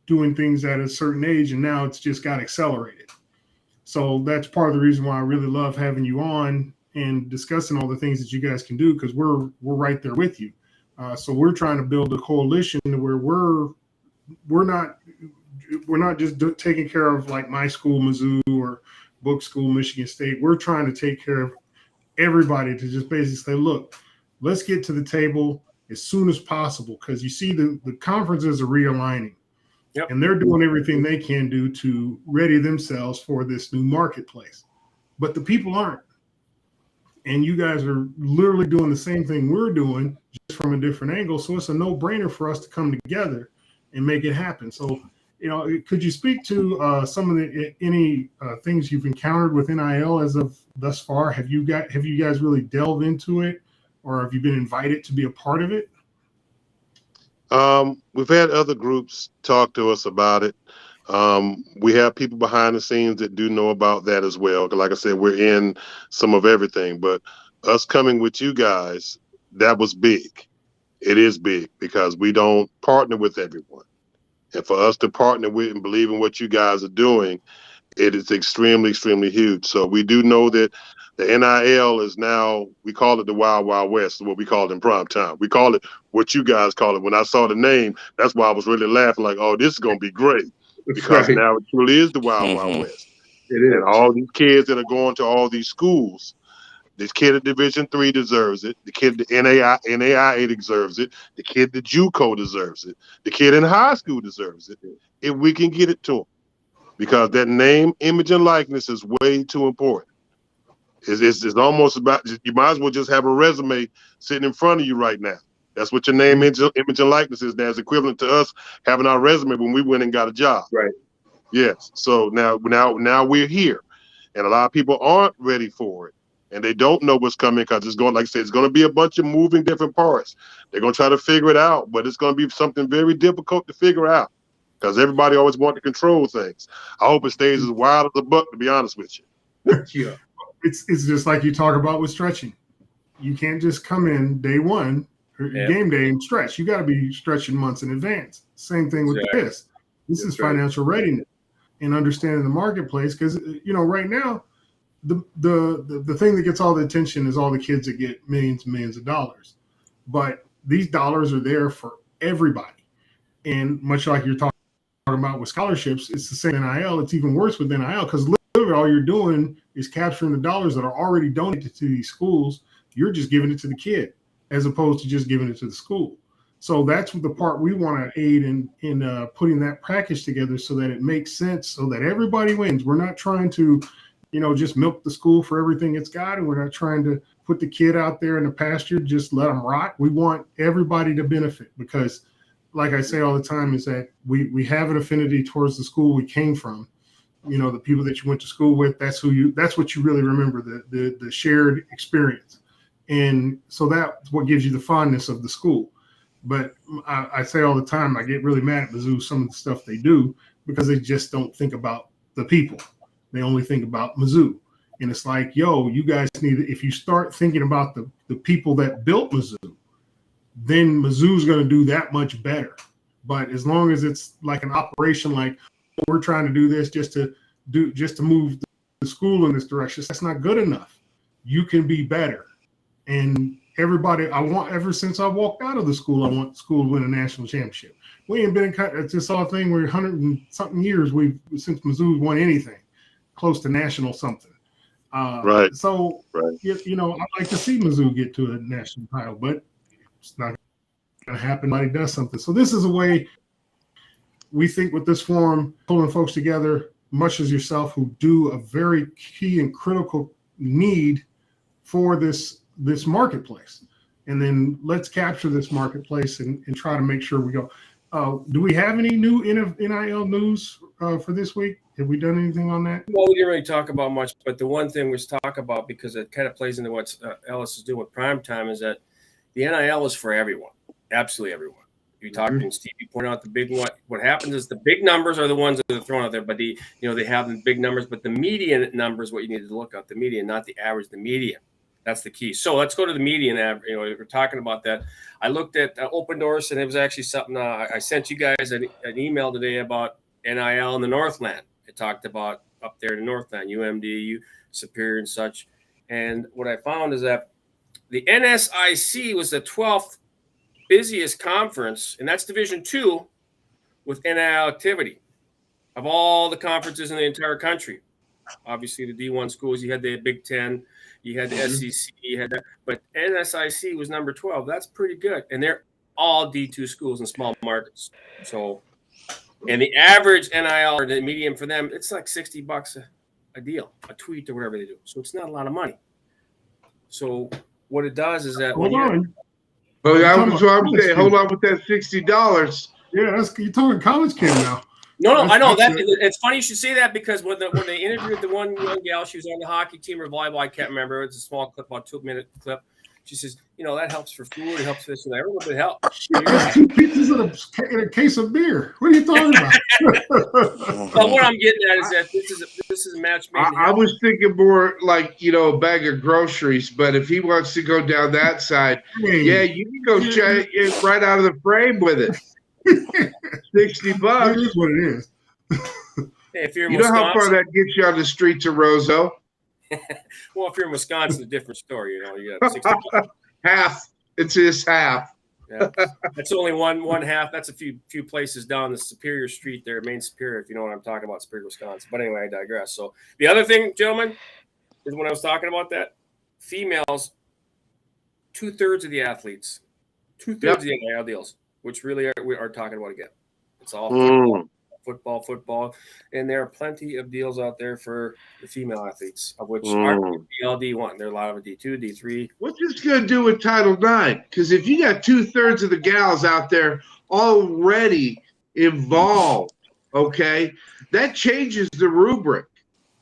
doing things at a certain age, and now it's just got accelerated. So that's part of the reason why I really love having you on and discussing all the things that you guys can do, because we're right there with you. So we're trying to build a coalition where we're not just taking care of like my school, Mizzou, or Book School, Michigan State. We're trying to take care of everybody to just basically say, look, let's get to the table as soon as possible, because you see the conferences are realigning. Yep. And they're doing everything they can do to ready themselves for this new marketplace. But the people aren't. And you guys are literally doing the same thing we're doing, just from a different angle. So it's a no-brainer for us to come together and make it happen. So, could you speak to some of any things you've encountered with NIL as of thus far? Have you guys really delved into it, or have you been invited to be a part of it? We've had other groups talk to us about it. We have people behind the scenes that do know about that as well. Like I said, we're in some of everything, but us coming with you guys, that was big. It is big because we don't partner with everyone. And for us to partner with and believe in what you guys are doing, it is extremely, extremely huge. So we do know that the NIL is now, we call it the Wild Wild West, what we call it in prime time. We call it what you guys call it. When I saw the name, that's why I was really laughing like, oh, this is going to be great. Because now it truly is the Wild Wild West. It is. And all these kids that are going to all these schools, this kid at Division III deserves it. The kid at NAIA deserves it. The kid at JUCO deserves it. The kid in high school deserves it. If we can get it to them. Because that name, image, and likeness is way too important. It's almost about, you might as well just have a resume sitting in front of you right now. That's what your name, image, and likeness is now. It's equivalent to us having our resume when we went and got a job. Right. Yes. So now we're here. And a lot of people aren't ready for it. And they don't know what's coming because it's going, like I said, it's going to be a bunch of moving different parts. They're going to try to figure it out, but it's going to be something very difficult to figure out because everybody always wants to control things. I hope it stays as wild as a buck, to be honest with you. Yeah. It's just like you talk about with stretching. You can't just come in day one, game day, and stretch. You got to be stretching months in advance. Same thing with this. This is financial readiness and understanding the marketplace because, right now, the thing that gets all the attention is all the kids that get millions and millions of dollars. But these dollars are there for everybody. And much like you're talking about with scholarships, it's the same NIL. It's even worse with NIL because literally all you're doing is capturing the dollars that are already donated to these schools. You're just giving it to the kid as opposed to just giving it to the school. So that's the part we want to aid in putting that package together so that it makes sense so that everybody wins. We're not trying to just milk the school for everything it's got. And we're not trying to put the kid out there in the pasture, just let them rot. We want everybody to benefit because like I say all the time is that we have an affinity towards the school we came from. The people that you went to school with, that's what you really remember, the shared experience. And so that's what gives you the fondness of the school. But I say all the time, I get really mad at Mizzou, some of the stuff they do because they just don't think about the people. They only think about Mizzou. And it's like, yo, you guys need, if you start thinking about the people that built Mizzou, then Mizzou's going to do that much better. But as long as it's like an operation, like we're trying to do this just to move the school in this direction, that's not good enough. You can be better. And everybody, ever since I walked out of the school, I want the school to win a national championship. We ain't been it's this all thing where 100 and something years since Mizzou won anything close to national something. Right. So, right. You know, I'd like to see Mizzou get to a national title, but it's not going to happen. Nobody does something. So this is a way we think with this forum, pulling folks together, much as yourself, who do a very key and critical need for this marketplace. And then let's capture this marketplace and try to make sure we go. Do we have any new NIL news for this week? Have we done anything on that? Well, we didn't really talk about much, but the one thing we talk about, because it kind of plays into what Ellis is doing with primetime, is that the NIL is for everyone, absolutely everyone. You talked to Steve, you pointed out the big one. What happens is the big numbers are the ones that are thrown out there, but they have the big numbers, but the median number is what you need to look at, the median, not the average, the median. That's the key. So let's go to the median average. You know, we're talking about that. I looked at Open Doors, and it was actually something I sent you guys an email today about NIL in the Northland. It talked about up there in the Northland, UMD, Superior, and such. And what I found is that the NSIC was the 12th busiest conference, and that's Division II, with NIL activity of all the conferences in the entire country. Obviously, the D1 schools, you had the Big Ten, you had the SEC, you had that, but NSIC was number 12. That's pretty good, and they're all D2 schools in small markets. So, and the average NIL or the median for them, it's like $60 a deal, a tweet or whatever they do. So it's not a lot of money. So what it does is that hold on. Well, I'm saying, hold on with that $60. Yeah, you're talking college kid now. No, I know that. It's funny you should say that, because when they interviewed the one young gal, she was on the hockey team or volleyball. I can't remember. It's a small clip, about 2-minute clip. She says, that helps for food. It helps this and that. Every little bit helps. That's 2 pizzas and a case of beer. What are you talking about? But what I'm getting at is that this is a match made. I was thinking more like, a bag of groceries, but if he wants to go down that side, yeah, you can go check it right out of the frame with it. $60. It is what it is. Hey, if you're in you know Wisconsin, how far that gets you on the streets of Roseau? Well, if you're in Wisconsin, it's a different story. You got $60. Half. It's just half. Yeah. That's only one half. That's a few places down the Superior Street there, Main Superior, if you know what I'm talking about, Superior, Wisconsin. But anyway, I digress. So the other thing, gentlemen, is when I was talking about that, females, 2/3 of the athletes, 2/3 of the NIL deals, which really we are talking about again. It's all football, and there are plenty of deals out there for the female athletes, of which are D1. There are a lot of D2, D3. What's this going to do with Title IX? Because if you got 2/3 of the gals out there already involved, okay, that changes the rubric,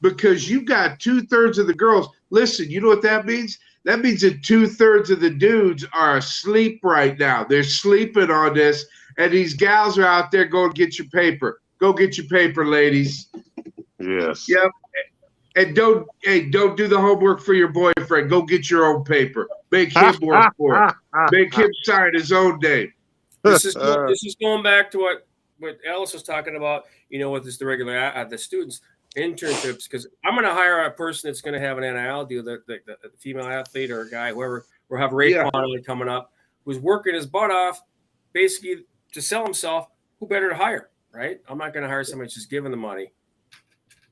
because you got 2/3 of the girls. Listen, you know what that means? That means that 2/3 of the dudes are asleep right now. They're sleeping on this, and these gals are out there going, get your paper. Go get your paper, ladies. Yes. Yep. And don't do the homework for your boyfriend. Go get your own paper. Make him work for it. Make him sign his own name. This is going back to what Ellis was talking about, with the regular the students. Internships, because I'm going to hire a person that's going to have an NIL deal, the female athlete or a guy, whoever, or have Ray Conley coming up, who's working his butt off basically to sell himself. Who better to hire, right? I'm not going to hire somebody just giving the money.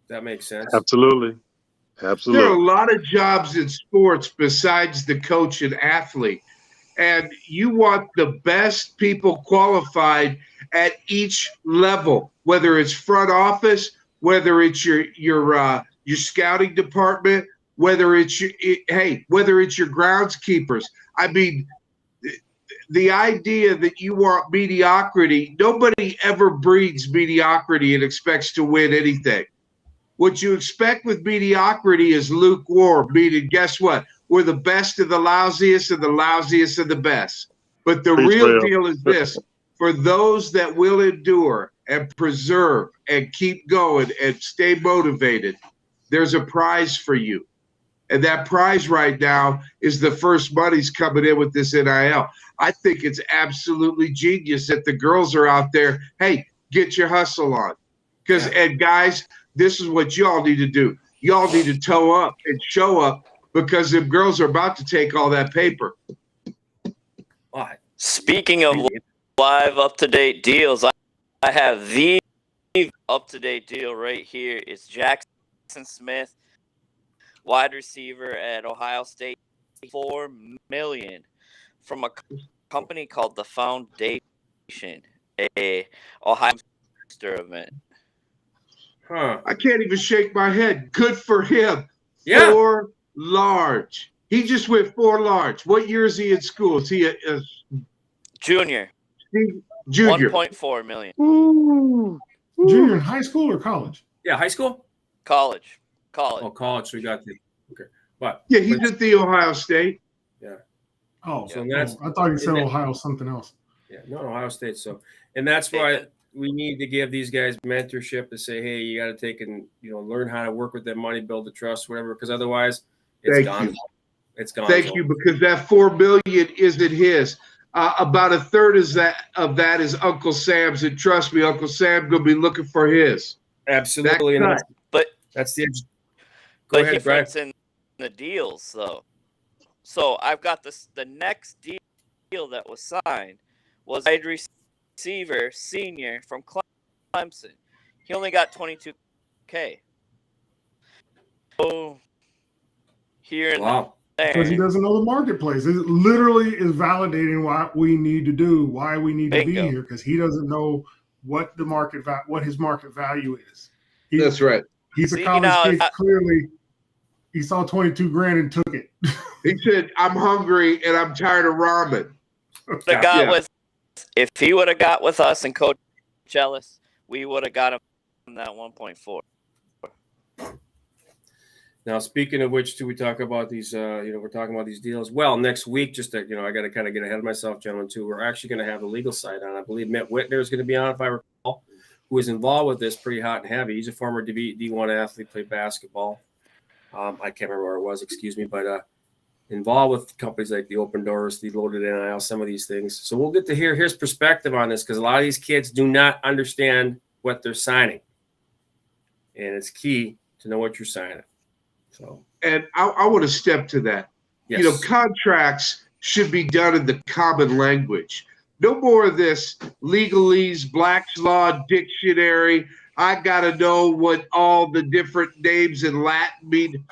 That makes sense. Absolutely. There are a lot of jobs in sports besides the coach and athlete, and you want the best people qualified at each level, whether it's front office, whether it's your scouting department, whether it's your groundskeepers. I mean, the idea that you want mediocrity, nobody ever breeds mediocrity and expects to win anything. What you expect with mediocrity is lukewarm, meaning guess what? We're the best of the lousiest and the lousiest of the best. But the real deal is this: for those that will endure and preserve and keep going and stay motivated, there's a prize for you. And that prize right now is the first money's coming in with this NIL. I think it's absolutely genius that the girls are out there. Hey, get your hustle on. And guys, this is what y'all need to do. Y'all need to toe up and show up because the girls are about to take all that paper. Speaking of live up-to-date deals, I have the up-to-date deal right here. It's Jackson Smith, wide receiver at Ohio State, $4 million from a company called the Foundation, a Ohio event. I can't even shake my head. Good for him. Yeah. 4 large. He just went 4 large. What year is he in school? Is he a junior? Junior. 1.4 million. Ooh. Junior in high school or college? Yeah, high school? College. Oh, college. So we got the okay. But yeah, he's at the Ohio State. Yeah. Oh, so that's, I thought you said Ohio something else. Yeah, no, Ohio State. So, and that's why we need to give these guys mentorship to say, hey, you got to take and learn how to work with that money, build the trust, whatever. Because otherwise, it's gone. It's gone. Thank you, because that $4 million isn't his. About a third of that is Uncle Sam's, and trust me, Uncle Sam gonna be looking for his. Absolutely, but that's the. Go ahead, difference in the deals, though. So I've got the next deal that was signed was wide receiver senior from Clemson. He only got $22K. So here and there. Because he doesn't know the marketplace. It literally is validating what we need to do, why we need to be here, because he doesn't know what the what his market value is. That's right. He's a college kid. Clearly, he saw 22 grand and took it. He said, "I'm hungry and I'm tired of ramen." If he would have got with us and Coach Ellis, we would have got him that 1.4. Now, speaking of which, too, we talk about these, we're talking about these deals. Well, next week, just to, I got to kind of get ahead of myself, gentlemen, too. We're actually going to have the legal side on. I believe Matt Whitner is going to be on, if I recall, who is involved with this pretty hot and heavy. He's a former D1 athlete, played basketball. I can't remember where it was, excuse me, but involved with companies like the Open Doors, the Loaded NIL, some of these things. So we'll get to hear his perspective on this because a lot of these kids do not understand what they're signing. And it's key to know what you're signing. So, and I want to step to that. Yes. Contracts should be done in the common language. No more of this legalese, Black's Law Dictionary. I got to know what all the different names in Latin mean.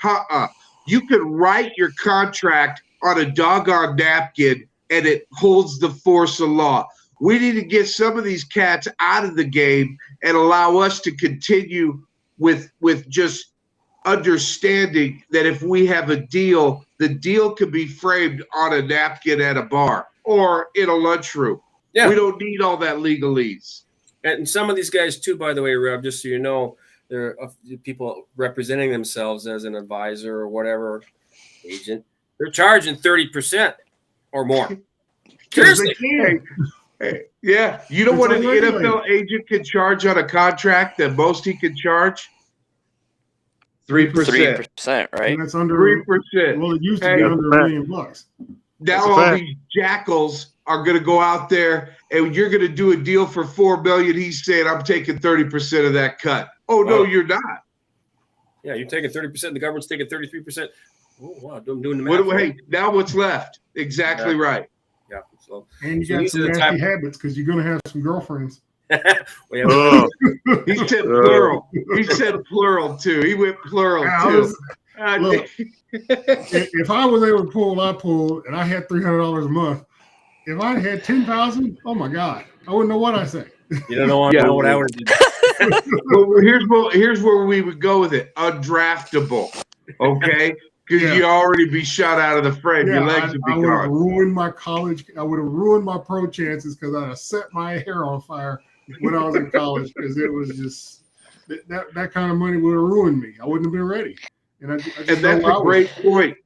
You can write your contract on a doggone napkin and it holds the force of law. We need to get some of these cats out of the game and allow us to continue with just understanding that if we have a deal, the deal can be framed on a napkin at a bar or in a lunchroom. Yeah. We don't need all that legalese. And some of these guys, too, by the way, Rob, just so you know, there are people representing themselves as an advisor or whatever agent. They're charging 30% or more. Seriously. Hey, yeah. You know what an NFL agent can charge on a contract that most he can charge? 3%. 3%, right? And that's under 3%. Well, it used to be under $1 million. Now all these jackals are going to go out there and you're going to do a deal for $4 million. He's saying, I'm taking 30% of that cut. Oh, no, you're not. Yeah, you're taking 30%. The government's taking 33%. Oh, wow, I'm doing the math. Hey, now what's left? Exactly right. Yeah. So, and you got some nasty habits because you're going to have some girlfriends. He said plural. He said plural too. He went plural too. Look, if I was able to pull, I pulled, and I had $300 a month. If I had 10,000, oh my God, I wouldn't know what I say. You don't know what I would do. Well, here's where we would go with it. Undraftable, okay? Because you already be shot out of the frame. Your legs would be gone. I would have ruined my college. I would have ruined my pro chances because I'd have set my hair on fire when I was in college because it was just that kind of money would have ruined me. I wouldn't have been ready. And that's a great point.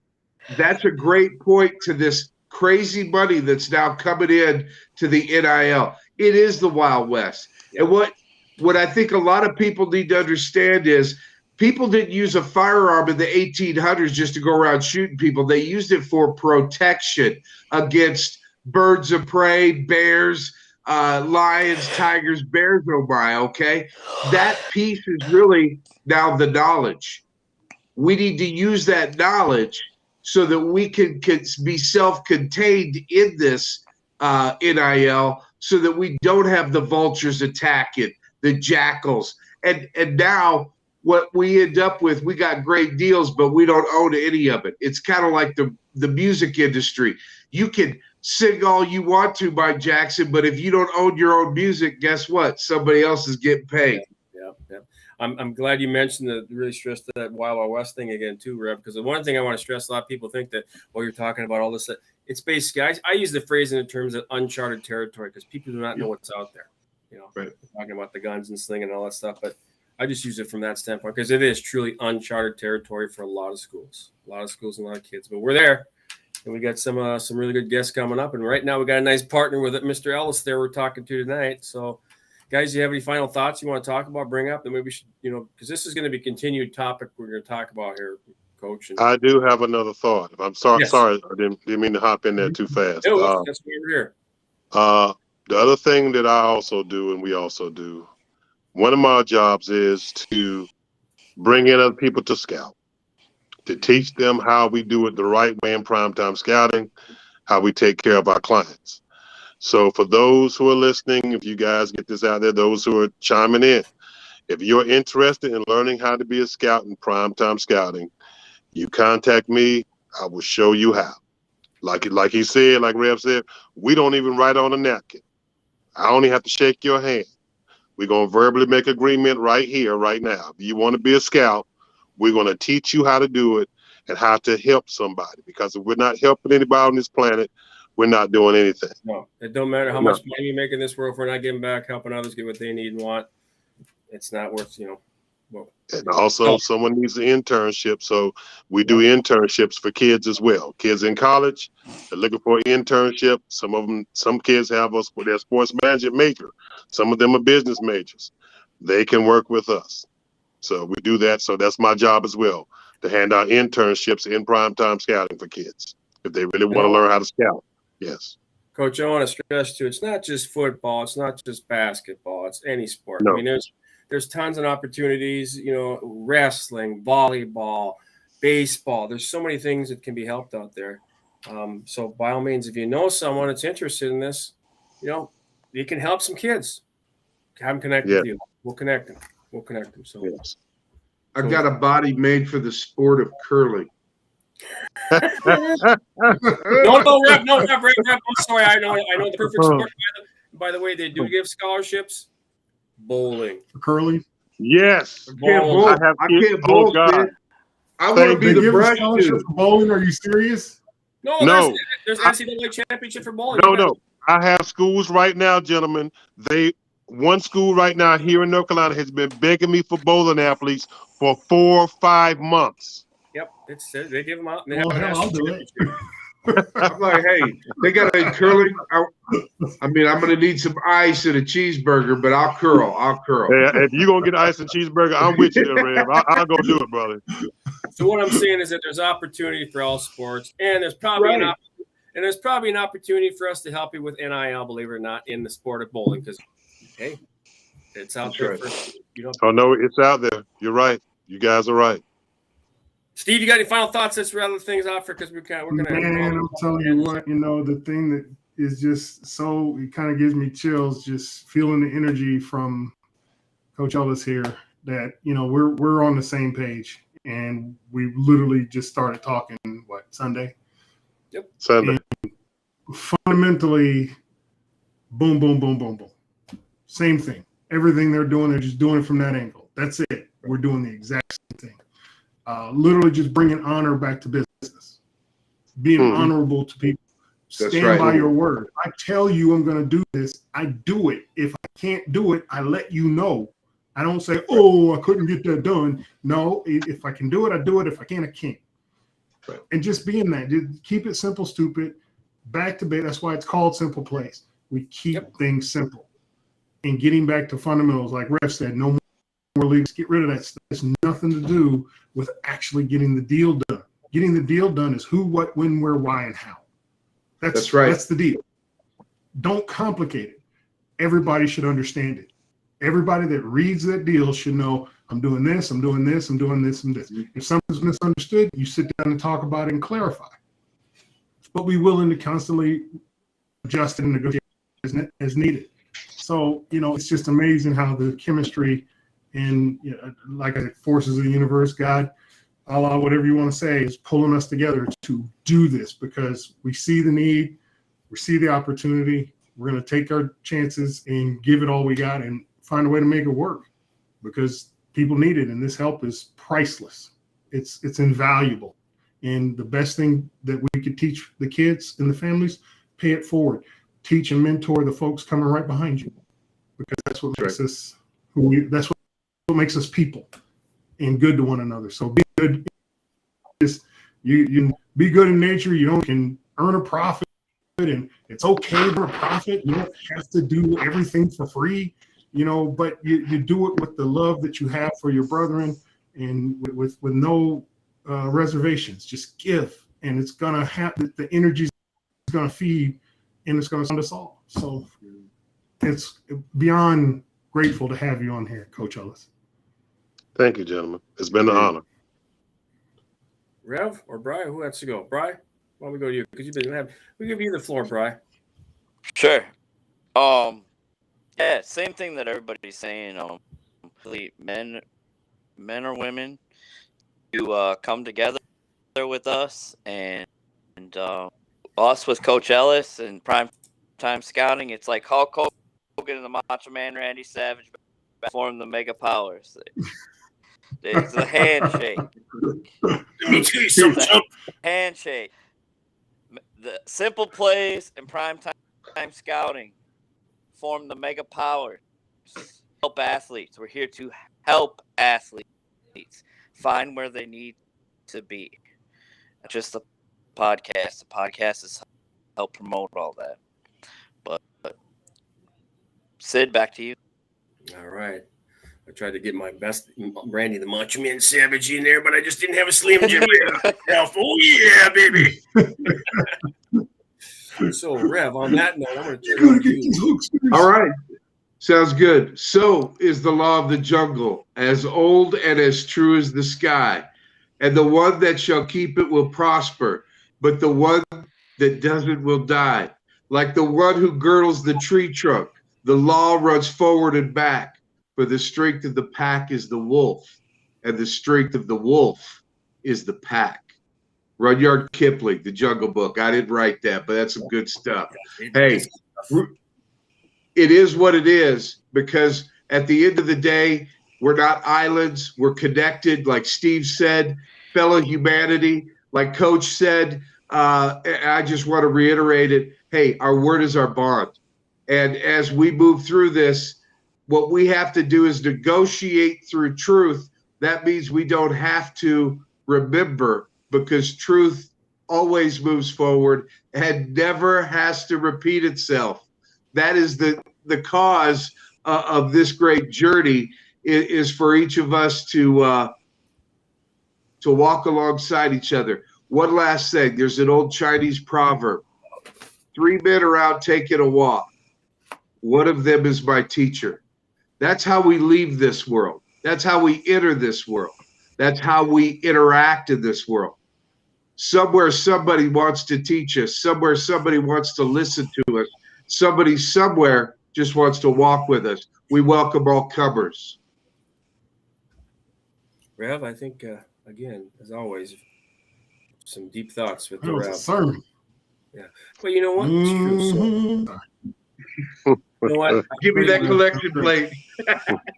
That's a great point to this crazy money that's now coming in to the NIL. It is the Wild West. And what what I think a lot of people need to understand is people didn't use a firearm in the 1800s just to go around shooting people. They used it for protection against birds of prey, bears, lions, tigers, bears, oh my, okay? That piece is really now the knowledge. We need to use that knowledge so that we can be self-contained in this NIL so that we don't have the vultures attacking, the jackals. And now what we end up with, we got great deals, but we don't own any of it. It's kind of like the music industry. You can sing all you want to, Mike Jackson, but if you don't own your own music, guess what? Somebody else is getting paid. Yeah. I'm glad you mentioned that, really stressed that Wild Wild West thing again too, Reb, because the one thing I want to stress, a lot of people think that, well, you're talking about all this. It's basically, I use the phrase in terms of uncharted territory because people do not know what's out there. Right. Talking about the guns and slinging and all that stuff, but I just use it from that standpoint because it is truly uncharted territory for a lot of schools and a lot of kids. But we're there, and we got some really good guests coming up. And right now we got a nice partner with it, Mr. Ellis. There we're talking to tonight. So, guys, do you have any final thoughts you want to talk about, bring up, and maybe we should, because this is going to be a continued topic we're going to talk about here, Coach. I do have another thought. I'm sorry, Yes. sorry, I didn't mean to hop in there too fast. That's why we're here. The other thing that I also do, and we also do, one of my jobs is to bring in other people to scout, to teach them how we do it the right way in primetime scouting, how we take care of our clients. So for those who are listening, if you guys get this out there, those who are chiming in, if you're interested in learning how to be a scout in primetime scouting, you contact me. I will show you how. Like he said, like Rev said, we don't even write on a napkin. I only have to shake your hand. We're going to verbally make agreement right here, right now. If you want to be a scout, we're going to teach you how to do it and how to help somebody. Because if we're not helping anybody on this planet, we're not doing anything. No, it don't matter how much money you make in this world if we're not giving back, helping others get what they need and want. It's not worth, And also, someone needs an internship, so we do internships for kids as well. Kids in college, they're looking for an internship. Some kids have us for their sports management major. Some of them are business majors. They can work with us. So we do that. So that's my job as well, to hand out internships in primetime scouting for kids if they really want to learn how to scout. Yes. Coach, I want to stress too, it's not just football, it's not just basketball, it's any sport. No. I mean, there's tons of opportunities, wrestling, volleyball, baseball. There's so many things that can be helped out there. So by all means, if you know someone that's interested in this, you can help some kids. Have them connect with you. We'll connect them. So yes. I've got a body made for the sport of curling. No, Rep. I'm sorry. I know the perfect sport. By the way, they do give scholarships. Bowling. For curling? Yes. I can't bowl. Man. I want to be the brush dude. For bowling? Are you serious? No. There's NCAA championship for bowling. No. I have schools right now, gentlemen. One school right now here in North Carolina has been begging me for bowling athletes for 4 or 5 months. Yep, they give them out. I'll do it. I'm like, hey, they got a curling. I'm going to need some ice and a cheeseburger, but I'll curl. Yeah, if you're going to get ice and cheeseburger, I'm with you there, Rev. I'll go do it, brother. So what I'm saying is that there's opportunity for all sports, and there's probably an opportunity for us to help you with NIL, believe it or not, in the sport of bowling, because, hey, it's out there. Oh, no, it's out there. You're right. You guys are right. Steve, you got any final thoughts? Let's rattle things off because we're going to. Man, I'm telling you what, the thing that is just so, it kind of gives me chills just feeling the energy from Coach Ellis here that, we're on the same page. And we literally just started talking, Sunday? Yep. Sunday. And fundamentally, boom, boom, boom, boom, boom. Same thing. Everything they're doing, they're just doing it from that angle. That's it. We're doing the exact same thing. Literally just bringing honor back to business, being honorable to people. Stand by your word. I tell you I'm going to do this. I do it. If I can't do it, I let you know. I don't say, I couldn't get that done. No, if I can do it, I do it. If I can't, I can't. Right. And just being that, just keep it simple, stupid, back to base. That's why it's called Simple Playz. We keep things simple. and getting back to fundamentals, like Ref said, no more leagues. Get rid of that stuff. It's nothing to do with actually getting the deal done. Getting the deal done is who, what, when, where, why, and how. That's right. That's the deal. Don't complicate it. Everybody should understand it. Everybody that reads that deal should know, I'm doing this, I'm doing this, I'm doing this, and this. If something's misunderstood, you sit down and talk about it and clarify. But be willing to constantly adjust and negotiate as needed. So, it's just amazing how the chemistry and, like I said, forces of the universe, God, Allah, whatever you want to say, is pulling us together to do this because we see the need, we see the opportunity. We're going to take our chances and give it all we got and find a way to make it work because people need it. And this help is priceless. It's invaluable. And the best thing that we could teach the kids and the families, pay it forward. Teach and mentor the folks coming right behind you because that's what makes us that's what makes us people and good to one another. So be good. You be good in nature. You can earn a profit. And it's okay for a profit. You don't have to do everything for free, but you do it with the love that you have for your brethren and with no reservations. Just give, and it's gonna happen. The energy is gonna feed, and it's gonna sound us all. So it's beyond grateful to have you on here, Coach Ellis. Thank you, gentlemen. It's been an honor. Rev or Bri, who has to go? Bri? Why don't we go to you? Because we give you the floor, Bri. Sure. Yeah, same thing that everybody's saying. Men or women to come together with us and us with Coach Ellis and Prime Time Scouting. It's like Hulk Hogan and the Macho Man Randy Savage form the Mega Powers. It's a handshake. Let me tell you something. Handshake. The Simple Playz and Prime Time Scouting form the Mega Powers. Help athletes. We're here to help athletes find where they need to be. Not just the podcast. The podcast is help promote all that. But Sid, back to you. All right. I tried to get my best Randy the Macho Man Savage in there, but I just didn't have a Slim Jim. Oh, yeah, baby. So, Rev, on that note, I'm going to turn to you. All right. Sounds good. So is the law of the jungle, as old and as true as the sky. And the one that shall keep it will prosper, but the one that doesn't will die. Like the one who girdles the tree trunk, the law runs forward and back. For the strength of the pack is the wolf, and the strength of the wolf is the pack. Rudyard Kipling, The Jungle Book. I didn't write that, but that's some good stuff. Hey, it is what it is, because at the end of the day, we're not islands. We're connected, like Steve said, fellow humanity. Like Coach said, I just want to reiterate it. Hey, our word is our bond. And as we move through this, what we have to do is negotiate through truth. That means we don't have to remember, because truth always moves forward and never has to repeat itself. That is the cause of this great journey, is for each of us to walk alongside each other. One last thing. There's an old Chinese proverb. 3 men are out taking a walk. One of them is my teacher. That's how we leave this world. That's how we enter this world. That's how we interact in this world. Somewhere somebody wants to teach us. Somewhere somebody wants to listen to us. Somebody somewhere just wants to walk with us. We welcome all comers. Rev, I think, again, as always, some deep thoughts with the That was Rev. a sermon. Yeah. Well, you know what? It's true. So, you know what? Give me that collection plate.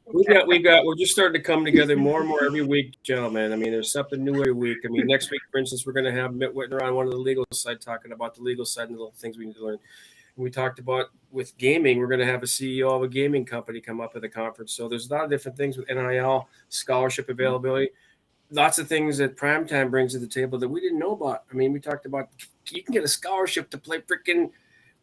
We're just starting to come together more and more every week, gentlemen. I mean, there's something new every week. I mean, next week, for instance, we're going to have Mitt Whitner on one of the legal side, talking about the legal side and the little things we need to learn. And we talked about with gaming, we're going to have a CEO of a gaming company come up at the conference. So there's a lot of different things with NIL, scholarship availability, lots of things that Primetime brings to the table that we didn't know about. I mean, we talked about you can get a scholarship to play freaking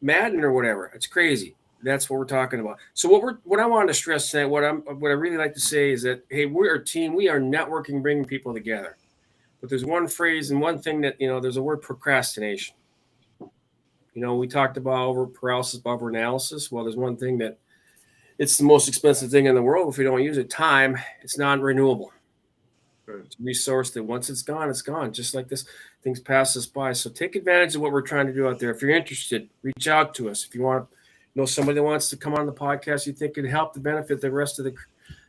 Madden or whatever. It's crazy. That's what we're talking about. So what I wanted to stress tonight, what I really like to say is that, hey, we're a team. We are networking, bringing people together. But there's one phrase and one thing that, there's a word procrastination. We talked about over paralysis, over analysis. Well, there's one thing that it's the most expensive thing in the world. If we don't use it, time, it's non-renewable. It's a resource that once it's gone, it's gone. Just like this, things pass us by. So take advantage of what we're trying to do out there. If you're interested, reach out to us. If you want to know somebody that wants to come on the podcast you think could help to benefit the rest of the,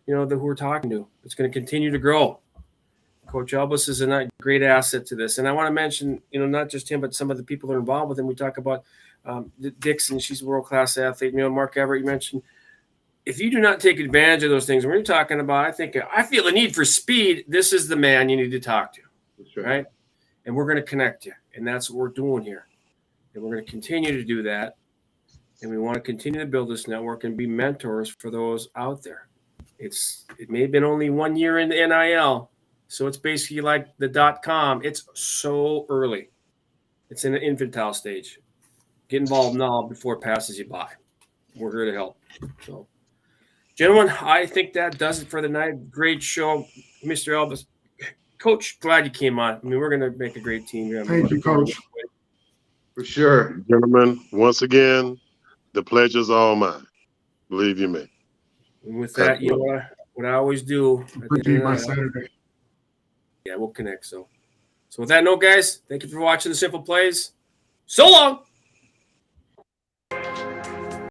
who we're talking to, it's going to continue to grow. Coach Elvis is a great asset to this. And I want to mention, not just him, but some of the people that are involved with him. We talk about Dixon. She's a world-class athlete. Mark Everett, you mentioned. If you do not take advantage of those things, when you're talking about, I feel a need for speed, this is the man you need to talk to, right? And we're going to connect you, and that's what we're doing here. And we're going to continue to do that, and we want to continue to build this network and be mentors for those out there. It may have been only 1 year in the NIL, so it's basically like the .com. It's so early. It's in the infantile stage. Get involved now before it passes you by. We're here to help. So. Gentlemen, I think that does it for the night. Great show, Mr. Elvis. Coach, glad you came on. We're going to make a great team here. Thank you, Coach. For sure. Gentlemen, once again, the pleasure's all mine. Believe you me. And with that, what I always do. Appreciate my Saturday. Yeah, we'll connect. So with that note, guys, thank you for watching the Simple Playz. So long.